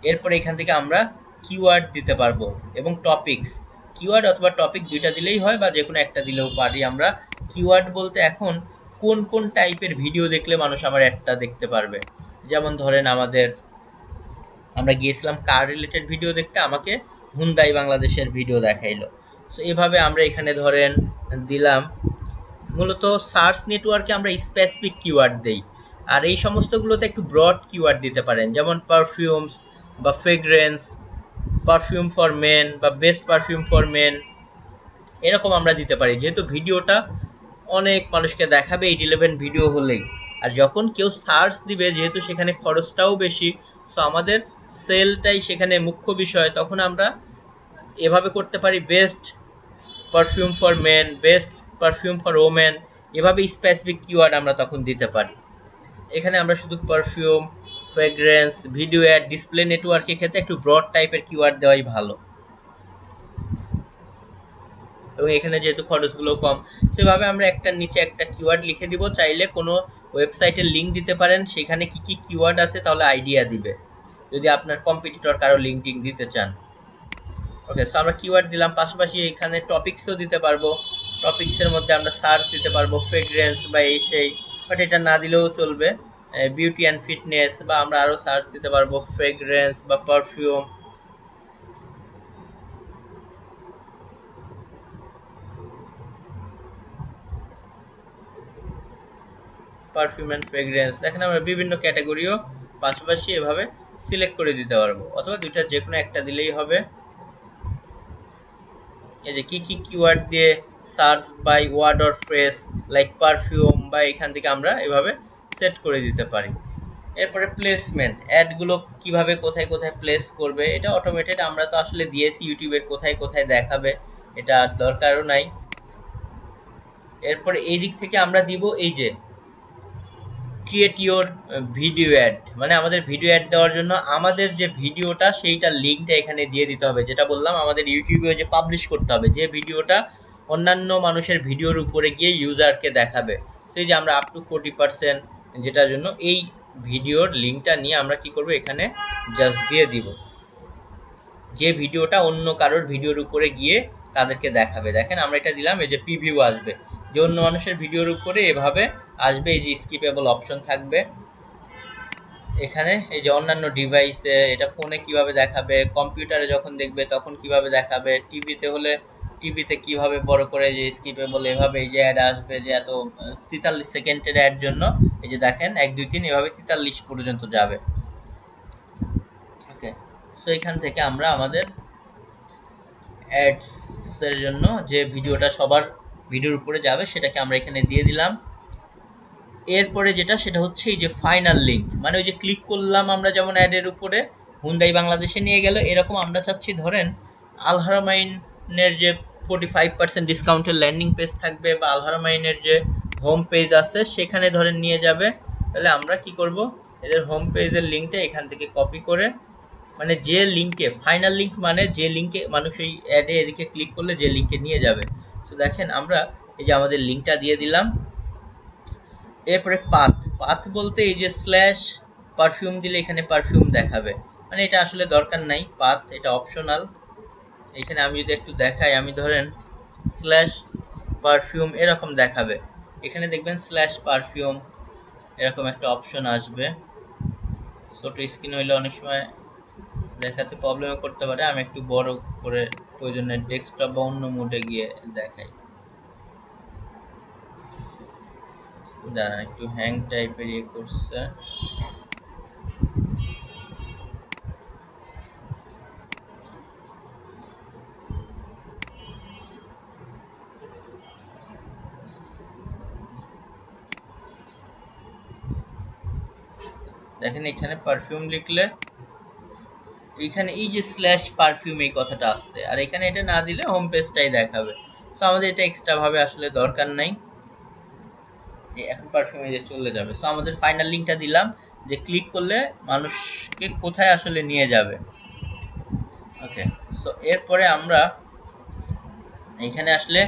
এরপরে এখান থেকে আমরা কিওয়ার্ড দিতে পারবো এবং টপিকস, কিওয়ার্ড অথবা টপিক দুইটা দিলেই হয় বা যে কোনো একটা দিলেও পারি আমরা। কিওয়ার্ড বলতে এখন কোন কোন টাইপের ভিডিও দেখলে মানুষ আমার একটা দেখতে পারবে, যেমন ধরেন আমরা গিয়েছিলাম কার রিলেটেড ভিডিও দেখতে, আমাকে হুন্দাই বাংলাদেশের ভিডিও দেখাইলো। সো এভাবে আমরা এখানে ধরেন দিলাম, মূলত সার্চ নেটওয়ার্কে আমরা স্পেসিফিক কিওয়ার্ড দেই, আর এই সমস্তগুলোতে একটু ব্রড কিওয়ার্ড দিতে পারেন, যেমন পারফিউমস বা ফ্রেগরেন্স, পারফিউম ফর মেন বা বেস্ট পারফিউম ফর মেন, এরকম আমরা দিতে পারি, যেহেতু ভিডিওটা অনেক মানুষকে দেখাবে এই রিলেভেন্ট ভিডিও হলেই। আর যখন কেউ সার্চ দিবে, যেহেতু সেখানে খরচটাও বেশি, সো আমাদের সেলটাই সেখানে মুখ্য বিষয়, তখন আমরা এভাবে করতে পারি, best perfume for men, best perfume for women, এভাবে স্পেসিফিক কিওয়ার্ড আমরা তখন দিতে পারি। এখানে আমরা শুধু perfume, fragrance, video ad, display নেটওয়ার্কের ক্ষেত্রে একটু ব্রড টাইপের কিওয়ার্ড দেওয়াই ভালো, এবং এখানে যেহেতু খরচগুলো কম, সেভাবে আমরা একটার নিচে একটা কিওয়ার্ড লিখে দিব। চাইলে কোনো ওয়েবসাইটের লিঙ্ক দিতে পারেন, সেখানে কি কি কিওয়ার্ড আছে তাহলে আইডিয়া দিবে, যদি আপনার কম্পিটিটর কারো লিঙ্ক টিঙ্ক দিতে চান। ওকে, সো আমরা কিওয়ার্ড দিলাম, পাশাপাশি এখানে টপিক্সও দিতে পারবো। টপিক্সের মধ্যে আমরা সার্চ দিতে পারবো ফ্রেগ্রেন্স বা এই সেই, বাট এটা না দিলেও চলবে। বিউটি অ্যান্ড ফিটনেস, বা আমরা আরও সার্চ দিতে পারবো ফ্রেগ্রেন্স বা পারফিউম। পারফিউম অ্যান্ড ফ্রেগ্রেন্স, দেখেন আমরা বিভিন্ন ক্যাটাগরিও পাশাপাশি এভাবে সিলেক্ট করে দিতে পারবো, অথবা দুইটা যে কোনো একটা দিলেই হবে। এই যে কি কি কিওয়ার্ড দিয়ে search by word or phrase like perfume, বা এখান থেকে আমরা এভাবে সেট করে দিতে পারি। এরপরে প্লেসমেন্ট, অ্যাডগুলো কিভাবে কোথায় কোথায় প্লেস করবে, এটা অটোমেটেড, আমরা তো আসলে দিয়েছি ইউটিউবের কোথায় কোথায় দেখাবে, এটা দরকারও নাই। এরপরে এই দিক থেকে আমরা দিব এই যে ক্রিয়েট ইওর ভিডিও অ্যাড, মানে আমাদের ভিডিও অ্যাড দেওয়ার জন্য আমাদের যে ভিডিওটা সেইটার লিঙ্কটা এখানে দিয়ে দিতে হবে, যেটা বললাম আমাদের ইউটিউবে যে পাবলিশ করতে হবে, যে ভিডিওটা অন্যান্য মানুষের ভিডিওর উপরে গিয়ে ইউজারকে দেখাবে। সেই যে আমরা আপ টু 40%, যেটার জন্য এই ভিডিওর লিঙ্কটা নিয়ে আমরা কি করব, এখানে জাস্ট দিয়ে দিব, যে ভিডিওটা অন্য কারোর ভিডিওর উপরে গিয়ে তাদেরকে দেখাবে। দেখেন আমরা এটা দিলাম, এই যে প্রিভিউ আসবে, যে অন্য মানুষের ভিডিওর উপরে এভাবে আসবে, এই যে স্কিপেবল অপশন থাকবে এখানে, এই যে অন্যান্য ডিভাইসে এটা ফোনে কিভাবে দেখাবে, কম্পিউটারে যখন দেখবে তখন কিভাবে দেখাবে, টিভিতে হলে টিভিতে কিভাবে বড় করে যে স্কিপেবল, এভাবে এই যে অ্যাড আসবে, যে এত 43 সেকেন্ডের অ্যাড জন্য এই যে দেখেন 1 2 3 এভাবে 43 পর্যন্ত যাবে। ওকে, সো এখান থেকে আমরা আমাদের অ্যাডসের জন্য যে ভিডিওটা সবার ভিডিওর উপরে যাবে সেটাকে আমরা এখানে দিয়ে দিলাম। এরপরে যেটা সেটা হচ্ছে এই যে ফাইনাল লিঙ্ক, মানে ওই যে ক্লিক করলাম আমরা যেমন অ্যাডের উপরে হুন্দাই বাংলাদেশে নিয়ে গেল, এরকম আমরা চাচ্ছি ধরেন আল হারামাইনের যে 45% ডিসকাউন্টের ল্যান্ডিং পেজ থাকবে, বা আল হারামাইনের যে হোম পেজ আছে সেখানে ধরেন নিয়ে যাবে। তাহলে আমরা কি করব, এদের হোম পেজের লিঙ্কটা এখান থেকে কপি করে, মানে যে লিঙ্কে ফাইনাল লিঙ্ক, মানে যে লিঙ্কে মানুষ এই অ্যাডে এদিকে ক্লিক করলে যে লিঙ্কে নিয়ে যাবে। তো দেখেন আমরা এই যে আমাদের লিঙ্কটা দিয়ে দিলাম। এরপরে পাথ বলতে এই যে স্ল্যাশ পারফিউম দিলে এখানে পারফিউম দেখাবে, মানে এটা আসলে দরকার নাই পাথ, এটা অপশনাল। এখানে আমি যদি একটু দেখাই, আমি ধরেন স্ল্যাশ পারফিউম এরকম দেখাবে, এখানে দেখবেন স্ল্যাশ পারফিউম এরকম একটা অপশন আসবে। ছোট স্ক্রিন হইলে অনেক সময় দেখাতে প্রবলেম করতে পারে, আমি একটু বড় করে প্রয়োজনে ডেস্কটপ বা অন্য মোডে গিয়ে দেখাই। দাঁড়ান, একটু হ্যাং টাইপের ইয়ে করছে। দেখেন এখানে পারফিউম লিখলে এখানে এই যে স্ল্যাশ পারফিউম এই কথাটা আসছে, আর এখানে এটা না দিলে হোম পেজটাই দেখাবে। তো আমাদের এটা এক্সট্রা ভাবে আসলে দরকার নাই, এখন পারফিউমে যে চলে যাবে। সো আমাদের ফাইনাল লিঙ্কটা দিলাম, যে ক্লিক করলে মানুষকে কোথায় আসলে নিয়ে যাবে। ওকে, সো এরপরে আমরা এখানে আসলে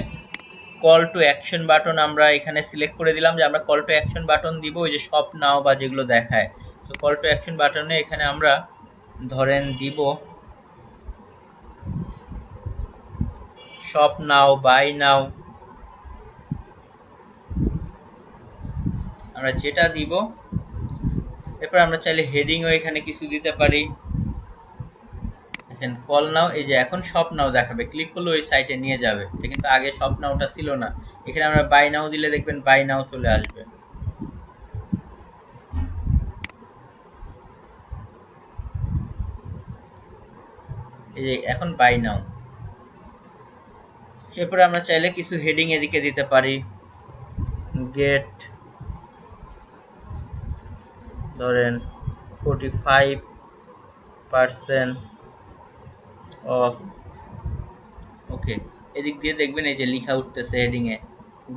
কল টু অ্যাকশন বাটন আমরা এখানে সিলেক্ট করে দিলাম, যে আমরা কল টু অ্যাকশন বাটন দিব ওই যে শপ নাও বা যেগুলো দেখায়। তো কল টু অ্যাকশন বাটনে এখানে আমরা ধরেন দিব শপ নাও, বাই নাও, আমরা যেটা দিব। এরপর আমরা চাইলে হেডিংও এখানে কিছু দিতে পারি। দেখেন কল নাও, এই যে এখন শপ নাও দেখাবে, ক্লিক করলে ওই সাইটে নিয়ে যাবে। এটা কিন্তু আগে শপ নাওটা ছিল না। এখানে আমরা বাই নাও দিলে দেখবেন বাই নাও চলে আসবে। এই যে এখন বাই নাও। এরপরে আমরা চাইলে কিছু হেডিং এদিকে দিতে পারি, গেট ধরেন 45% অফ। ওকে, এদিক দিয়ে দেখবেন এই যে লেখা উঠতেছে হেডিং এ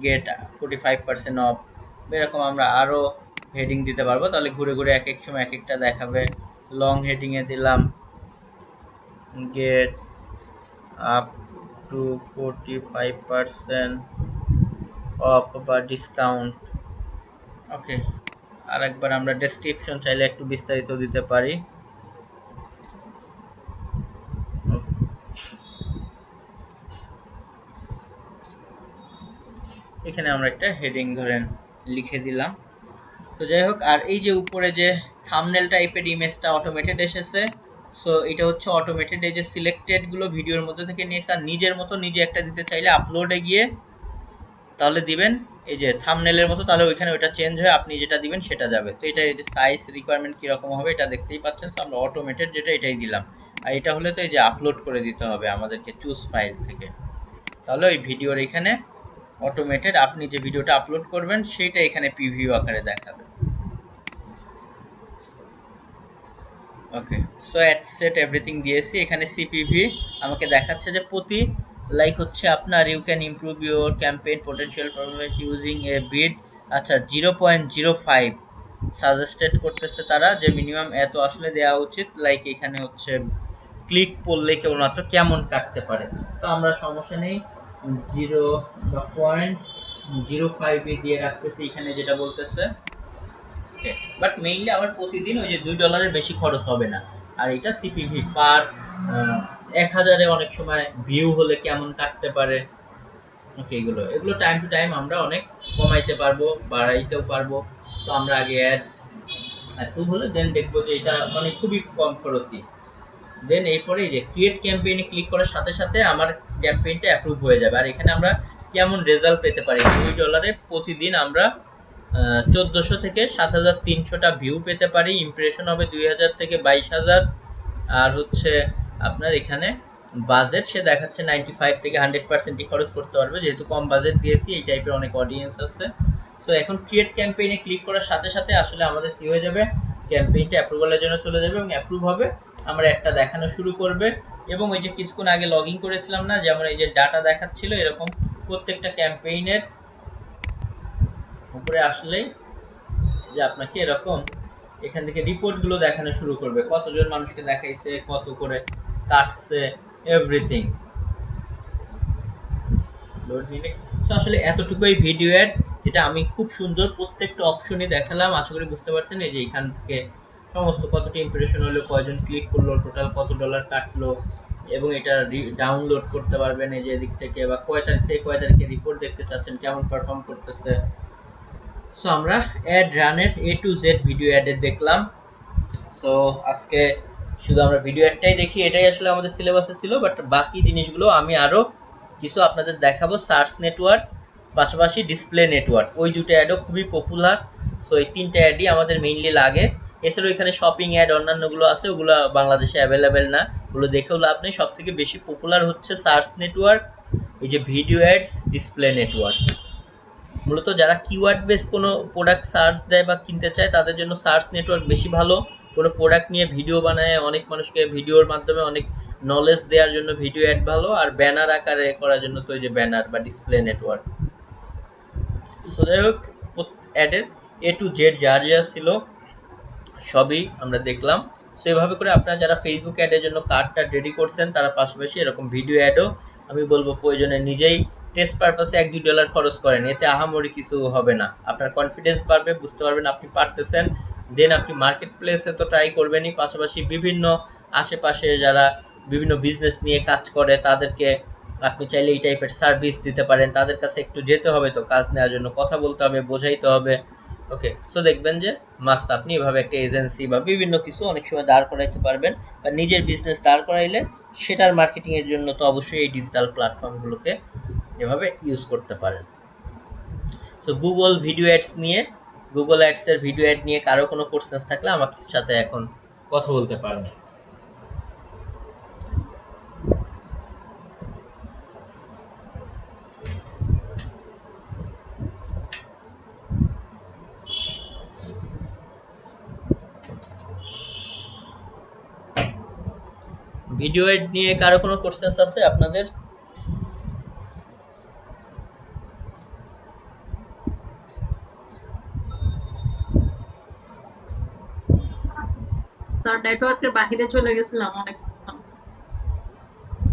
গেট 45% অফ। এরকম আমরা আরো হেডিং দিতে পারবো, তাহলে ঘুরে ঘুরে এক এক সময় এক একটা দেখাবে। লং হেডিং এ দিলাম গেট আপ টু 45% অফ বা ডিসকাউন্ট। ওকে, আর একবার আমরা ডেসক্রিপশন চাইলে একটু বিস্তারিত দিতে পারি। এখানে আমরা একটা হেডিং ধরেন লিখে দিলাম। তো যাই হোক, আর এই যে উপরে যে থাম্বনেল টাইপের ইমেজটা অটোমেটেড এসেছে, সো এটা হচ্ছে অটোমেটেড, এই যে সিলেক্টেড গুলো ভিডিওর মধ্যে থেকে নিয়েছে। আর নিজের মতো নিজে একটা দিতে চাইলে আপলোডে গিয়ে তাহলে দিবেন এই যে থাম্বনেলের মতো, তাহলে ওইখানে ওইটা চেঞ্জ হয়ে আপনি যেটা দিবেন সেটা যাবে। তো এটা এই যে সাইজ রিকোয়ারমেন্ট কিরকম হবে এটা দেখতেই পাচ্ছেন। তো আমরা অটোমেটেড যেটা এটাই দিলাম। আর এটা হলে তো এই যে আপলোড করে দিতে হবে আমাদেরকে চুজ ফাইল থেকে, তাহলে ওই ভিডিওর এখানে অটোমেটেড আপনি যে ভিডিওটা আপলোড করবেন সেইটা এখানে প্রিভিউ আকারে দেখাবে। ওকে, সো অ্যাট সেট এভরিথিং দিয়েছি। এখানে সিপিভি আমাকে দেখাচ্ছে যে প্রতি লাইক হচ্ছে আপনার you can improve your campaign potential performance using a bid. আচ্ছা 0.05 সাজেস্টেড করতেছে তারা, যে মিনিমাম এত আসলে দেওয়া উচিত। লাইক এখানে হচ্ছে ক্লিক করলে কেবলমাত্র কেমন কাটতে পারে। তো আমরা সমস্যা নেই 0.05 দিয়ে রাখতেছি এখানে যেটা বলতেছে। বাট মেইনলি আমার প্রতিদিন ওই যে $2 বেশি খরচ হবে না। আর এটা সিপিভি পার 1000-এ অনেক সময় ভিউ হলে কেমন কাটতে পারে। ওকে, এগুলো টাইম টু টাইম আমরা অনেক কমাইতে পারবো, বাড়াইতেও পারবো। তো আমরা আগে অ্যাপ্রুভ হলে দেন দেখবো যে এটা মানে খুবই কম খরচই। দেন এরপরে এই যে ক্রিয়েট ক্যাম্পেইনে ক্লিক করার সাথে সাথে আমার ক্যাম্পেইনটা অ্যাপ্রুভ হয়ে যাবে। আর এখানে আমরা কেমন রেজাল্ট পেতে পারি, $2 প্রতিদিন আমরা 1400 থেকে 7300টা ভিউ পেতে পারি। ইমপ্রেশন হবে 2000 থেকে 22000। আর হচ্ছে আপনার এখানে বাজেট সে দেখাচ্ছে 95 থেকে 100%ই খরচ করতে পারবে, যেহেতু কম বাজেট দিয়েছি। এই টাইপের অনেক অডিয়েন্স আছে। সো এখন ক্রিয়েট ক্যাম্পেইনে ক্লিক করার সাথে সাথে আসলে আমাদের কি হয়ে যাবে, ক্যাম্পেইনটা অ্যাপ্রুভালের জন্য চলে যাবে এবং অ্যাপ্রুভ হবে। আমরা একটা দেখানো শুরু করবে এবং ওই যে কিছুক্ষণ আগে লগ ইন করেছিলাম না, যেমন এই যে ডাটা দেখাচ্ছিল, এরকম প্রত্যেকটা ক্যাম্পেইনের উপরে আসলেই যে আপনাকে এরকম এখান থেকে রিপোর্টগুলো দেখানো শুরু করবে, কতজন মানুষকে দেখাইছে, কত করে কাটছে, এভরিথিং। লোড নিলে সো আসলে এতটুকুই ভিডিও অ্যাড, যেটা আমি খুব সুন্দর প্রত্যেকটা অপশনই দেখালাম। আশা করি বুঝতে পারছেন। এই যে এখান থেকে সমস্ত কতটা ইমপ্রেশন হলো, কয়জন ক্লিক করলো, টোটাল কত ডলার কাটলো, এবং এটা ডাউনলোড করতে পারবেন এই যে এদিক থেকে, বা কয় তারিখ থেকে কয় তারিখে রিপোর্ট দেখতে চাচ্ছেন, কেমন পারফর্ম করতেছে। সো আমরা অ্যাড রানের A to Z ভিডিও অ্যাডে দেখলাম। সো আজকে শুধু আমরা ভিডিও অ্যাডটাই দেখি, এটাই আসলে আমাদের সিলেবাসে ছিল। বাট বাকি জিনিসগুলো আমি আরও কিছু আপনাদের দেখাবো। সার্চ নেটওয়ার্ক, পাশাপাশি ডিসপ্লে নেটওয়ার্ক, ওই দুটো অ্যাডও খুবই পপুলার। সো এই তিনটে অ্যাডই আমাদের মেইনলি লাগে। এছাড়াও এখানে শপিং অ্যাড অন্যান্যগুলো আছে, ওগুলো বাংলাদেশে অ্যাভেলেবেল না, ওগুলো দেখেও লাভ নেই। সব থেকে বেশি পপুলার হচ্ছে সার্চ নেটওয়ার্ক, এই যে ভিডিও অ্যাডস, ডিসপ্লে নেটওয়ার্ক। মূলত যারা কিওয়ার্ড বেস কোনো প্রোডাক্ট সার্চ দেয় বা কিনতে চায় তাদের জন্য সার্চ নেটওয়ার্ক বেশি ভালো। কোনো প্রোডাক্ট নিয়ে ভিডিও বানায়, অনেক মানুষকে ভিডিওর মাধ্যমে অনেক নলেজ দেওয়ার জন্য ভিডিও অ্যাড ভালো। আর ব্যানার আকারে করার জন্য তো ওই যে ব্যানার বা ডিসপ্লে নেটওয়ার্ক। সো যাই হোক, অ্যাডের A to Z যা যা ছিল সবই আমরা দেখলাম। সেভাবে করে আপনারা যারা ফেসবুক অ্যাডের জন্য কার্ডটা রেডি করছেন, তারা পাশাপাশি এরকম ভিডিও অ্যাডও আমি বলবো প্রয়োজনে নিজেই টেস্ট পারপাসে $1-2 খরচ করেন, এতে আহামরি কিছু হবে না। আপনার কনফিডেন্স বাড়বে, বুঝতে পারবেন আপনি পারতেছেন। দেন আপনি মার্কেট প্লেসে তো ট্রাই করবেনই, পাশাপাশি বিভিন্ন আশেপাশে যারা বিভিন্ন বিজনেস নিয়ে কাজ করে তাদেরকে আপনি চাইলে এই টাইপের সার্ভিস দিতে পারেন। তাদের কাছে একটু যেতে হবে, তো কাজ নেওয়ার জন্য কথা বলতে হবে, বোঝাইতে হবে। ওকে, সো দেখবেন যে মাস্ট আপনি এভাবে একটা এজেন্সি বা বিভিন্ন কিছু অনেক সময় দাঁড় করাইতে পারবেন, বা নিজের বিজনেস দাঁড় করাইলে সেটার মার্কেটিংয়ের জন্য তো অবশ্যই এই ডিজিটাল প্ল্যাটফর্মগুলোকে এভাবে ইউজ করতে পারেন। সো গুগল ভিডিও অ্যাডস নিয়ে, গুগল অ্যাডসের ভিডিও অ্যাড নিয়ে কারো কোনো কোশ্চেন্স থাকলে আমার সাথে এখন কথা বলতে পারেন। ভিডিও অ্যাড নিয়ে কারো কোনো কোশ্চেন্স আছে আপনাদের? স্যার নেটওয়ার্কের বাইরে চলে গেছিলাম অনেক।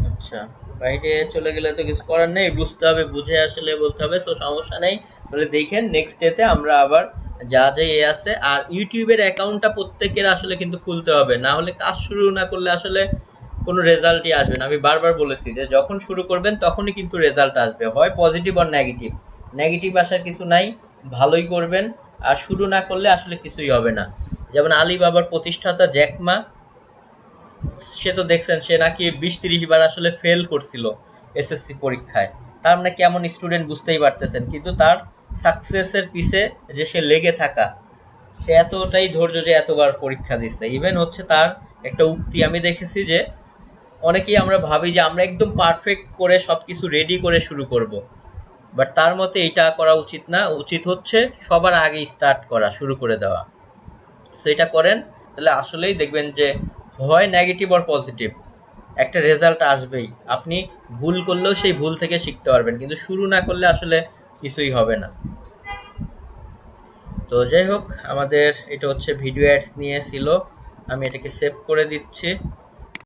আচ্ছা, বাইরে চলে গেলে তো কিছু করার নেই, বুঝতে হবে, বুঝে আসলে বলতে হবে। সো সমস্যা নেই, তাহলে দেখেন নেক্সট ডেতে আমরা আবার যা যা আছে। আর ইউটিউবের অ্যাকাউন্টটা প্রত্যেকের আসলে কিন্তু খুলতে হবে, না হলে কাজ শুরু না করলে আসলে কোনো রেজাল্টই আসবে না। আমি বারবার বলেছি যে যখন শুরু করবেন তখনই কিন্তু রেজাল্ট আসবে, হয় পজিটিভ আর নেগেটিভ। নেগেটিভ আসার কিছু নাই, ভালোই করবেন। আর শুরু না করলে আসলে কিছুই হবে না। যেমন আলিবাবার প্রতিষ্ঠাতা জ্যাকমা, সে তো দেখছেন সে নাকি 20-30 বার আসলে ফেল করছিল এসএসসি পরীক্ষায়। তার মানে কেমন স্টুডেন্ট বুঝতেই পারতেছেন। কিন্তু তার সাকসেসের পিছে যে সে লেগে থাকা, সে এতটাই ধৈর্য যে এতবার পরীক্ষা দিচ্ছে। ইভেন হচ্ছে তার একটা উক্তি আমি দেখেছি যে অনেকেই আমরা ভাবি যে আমরা একদম পারফেক্ট করে সব কিছু রেডি করে শুরু করব, বাট তার মতে এটা করা উচিত না। উচিত হচ্ছে সবার আগে স্টার্ট করা, শুরু করে দেওয়া। সো এটা করেন, তাহলে আসলেই দেখবেন যে হয় নেগেটিভ আর পজিটিভ একটা রেজাল্ট আসবেই। আপনি ভুল করলেও সেই ভুল থেকে শিখতে পারবেন, কিন্তু শুরু না করলে আসলে কিছুই হবে না। তো যাই হোক, আমাদের এটা হচ্ছে ভিডিও অ্যাডস নিয়ে ছিল। আমি এটাকে সেভ করে দিচ্ছি।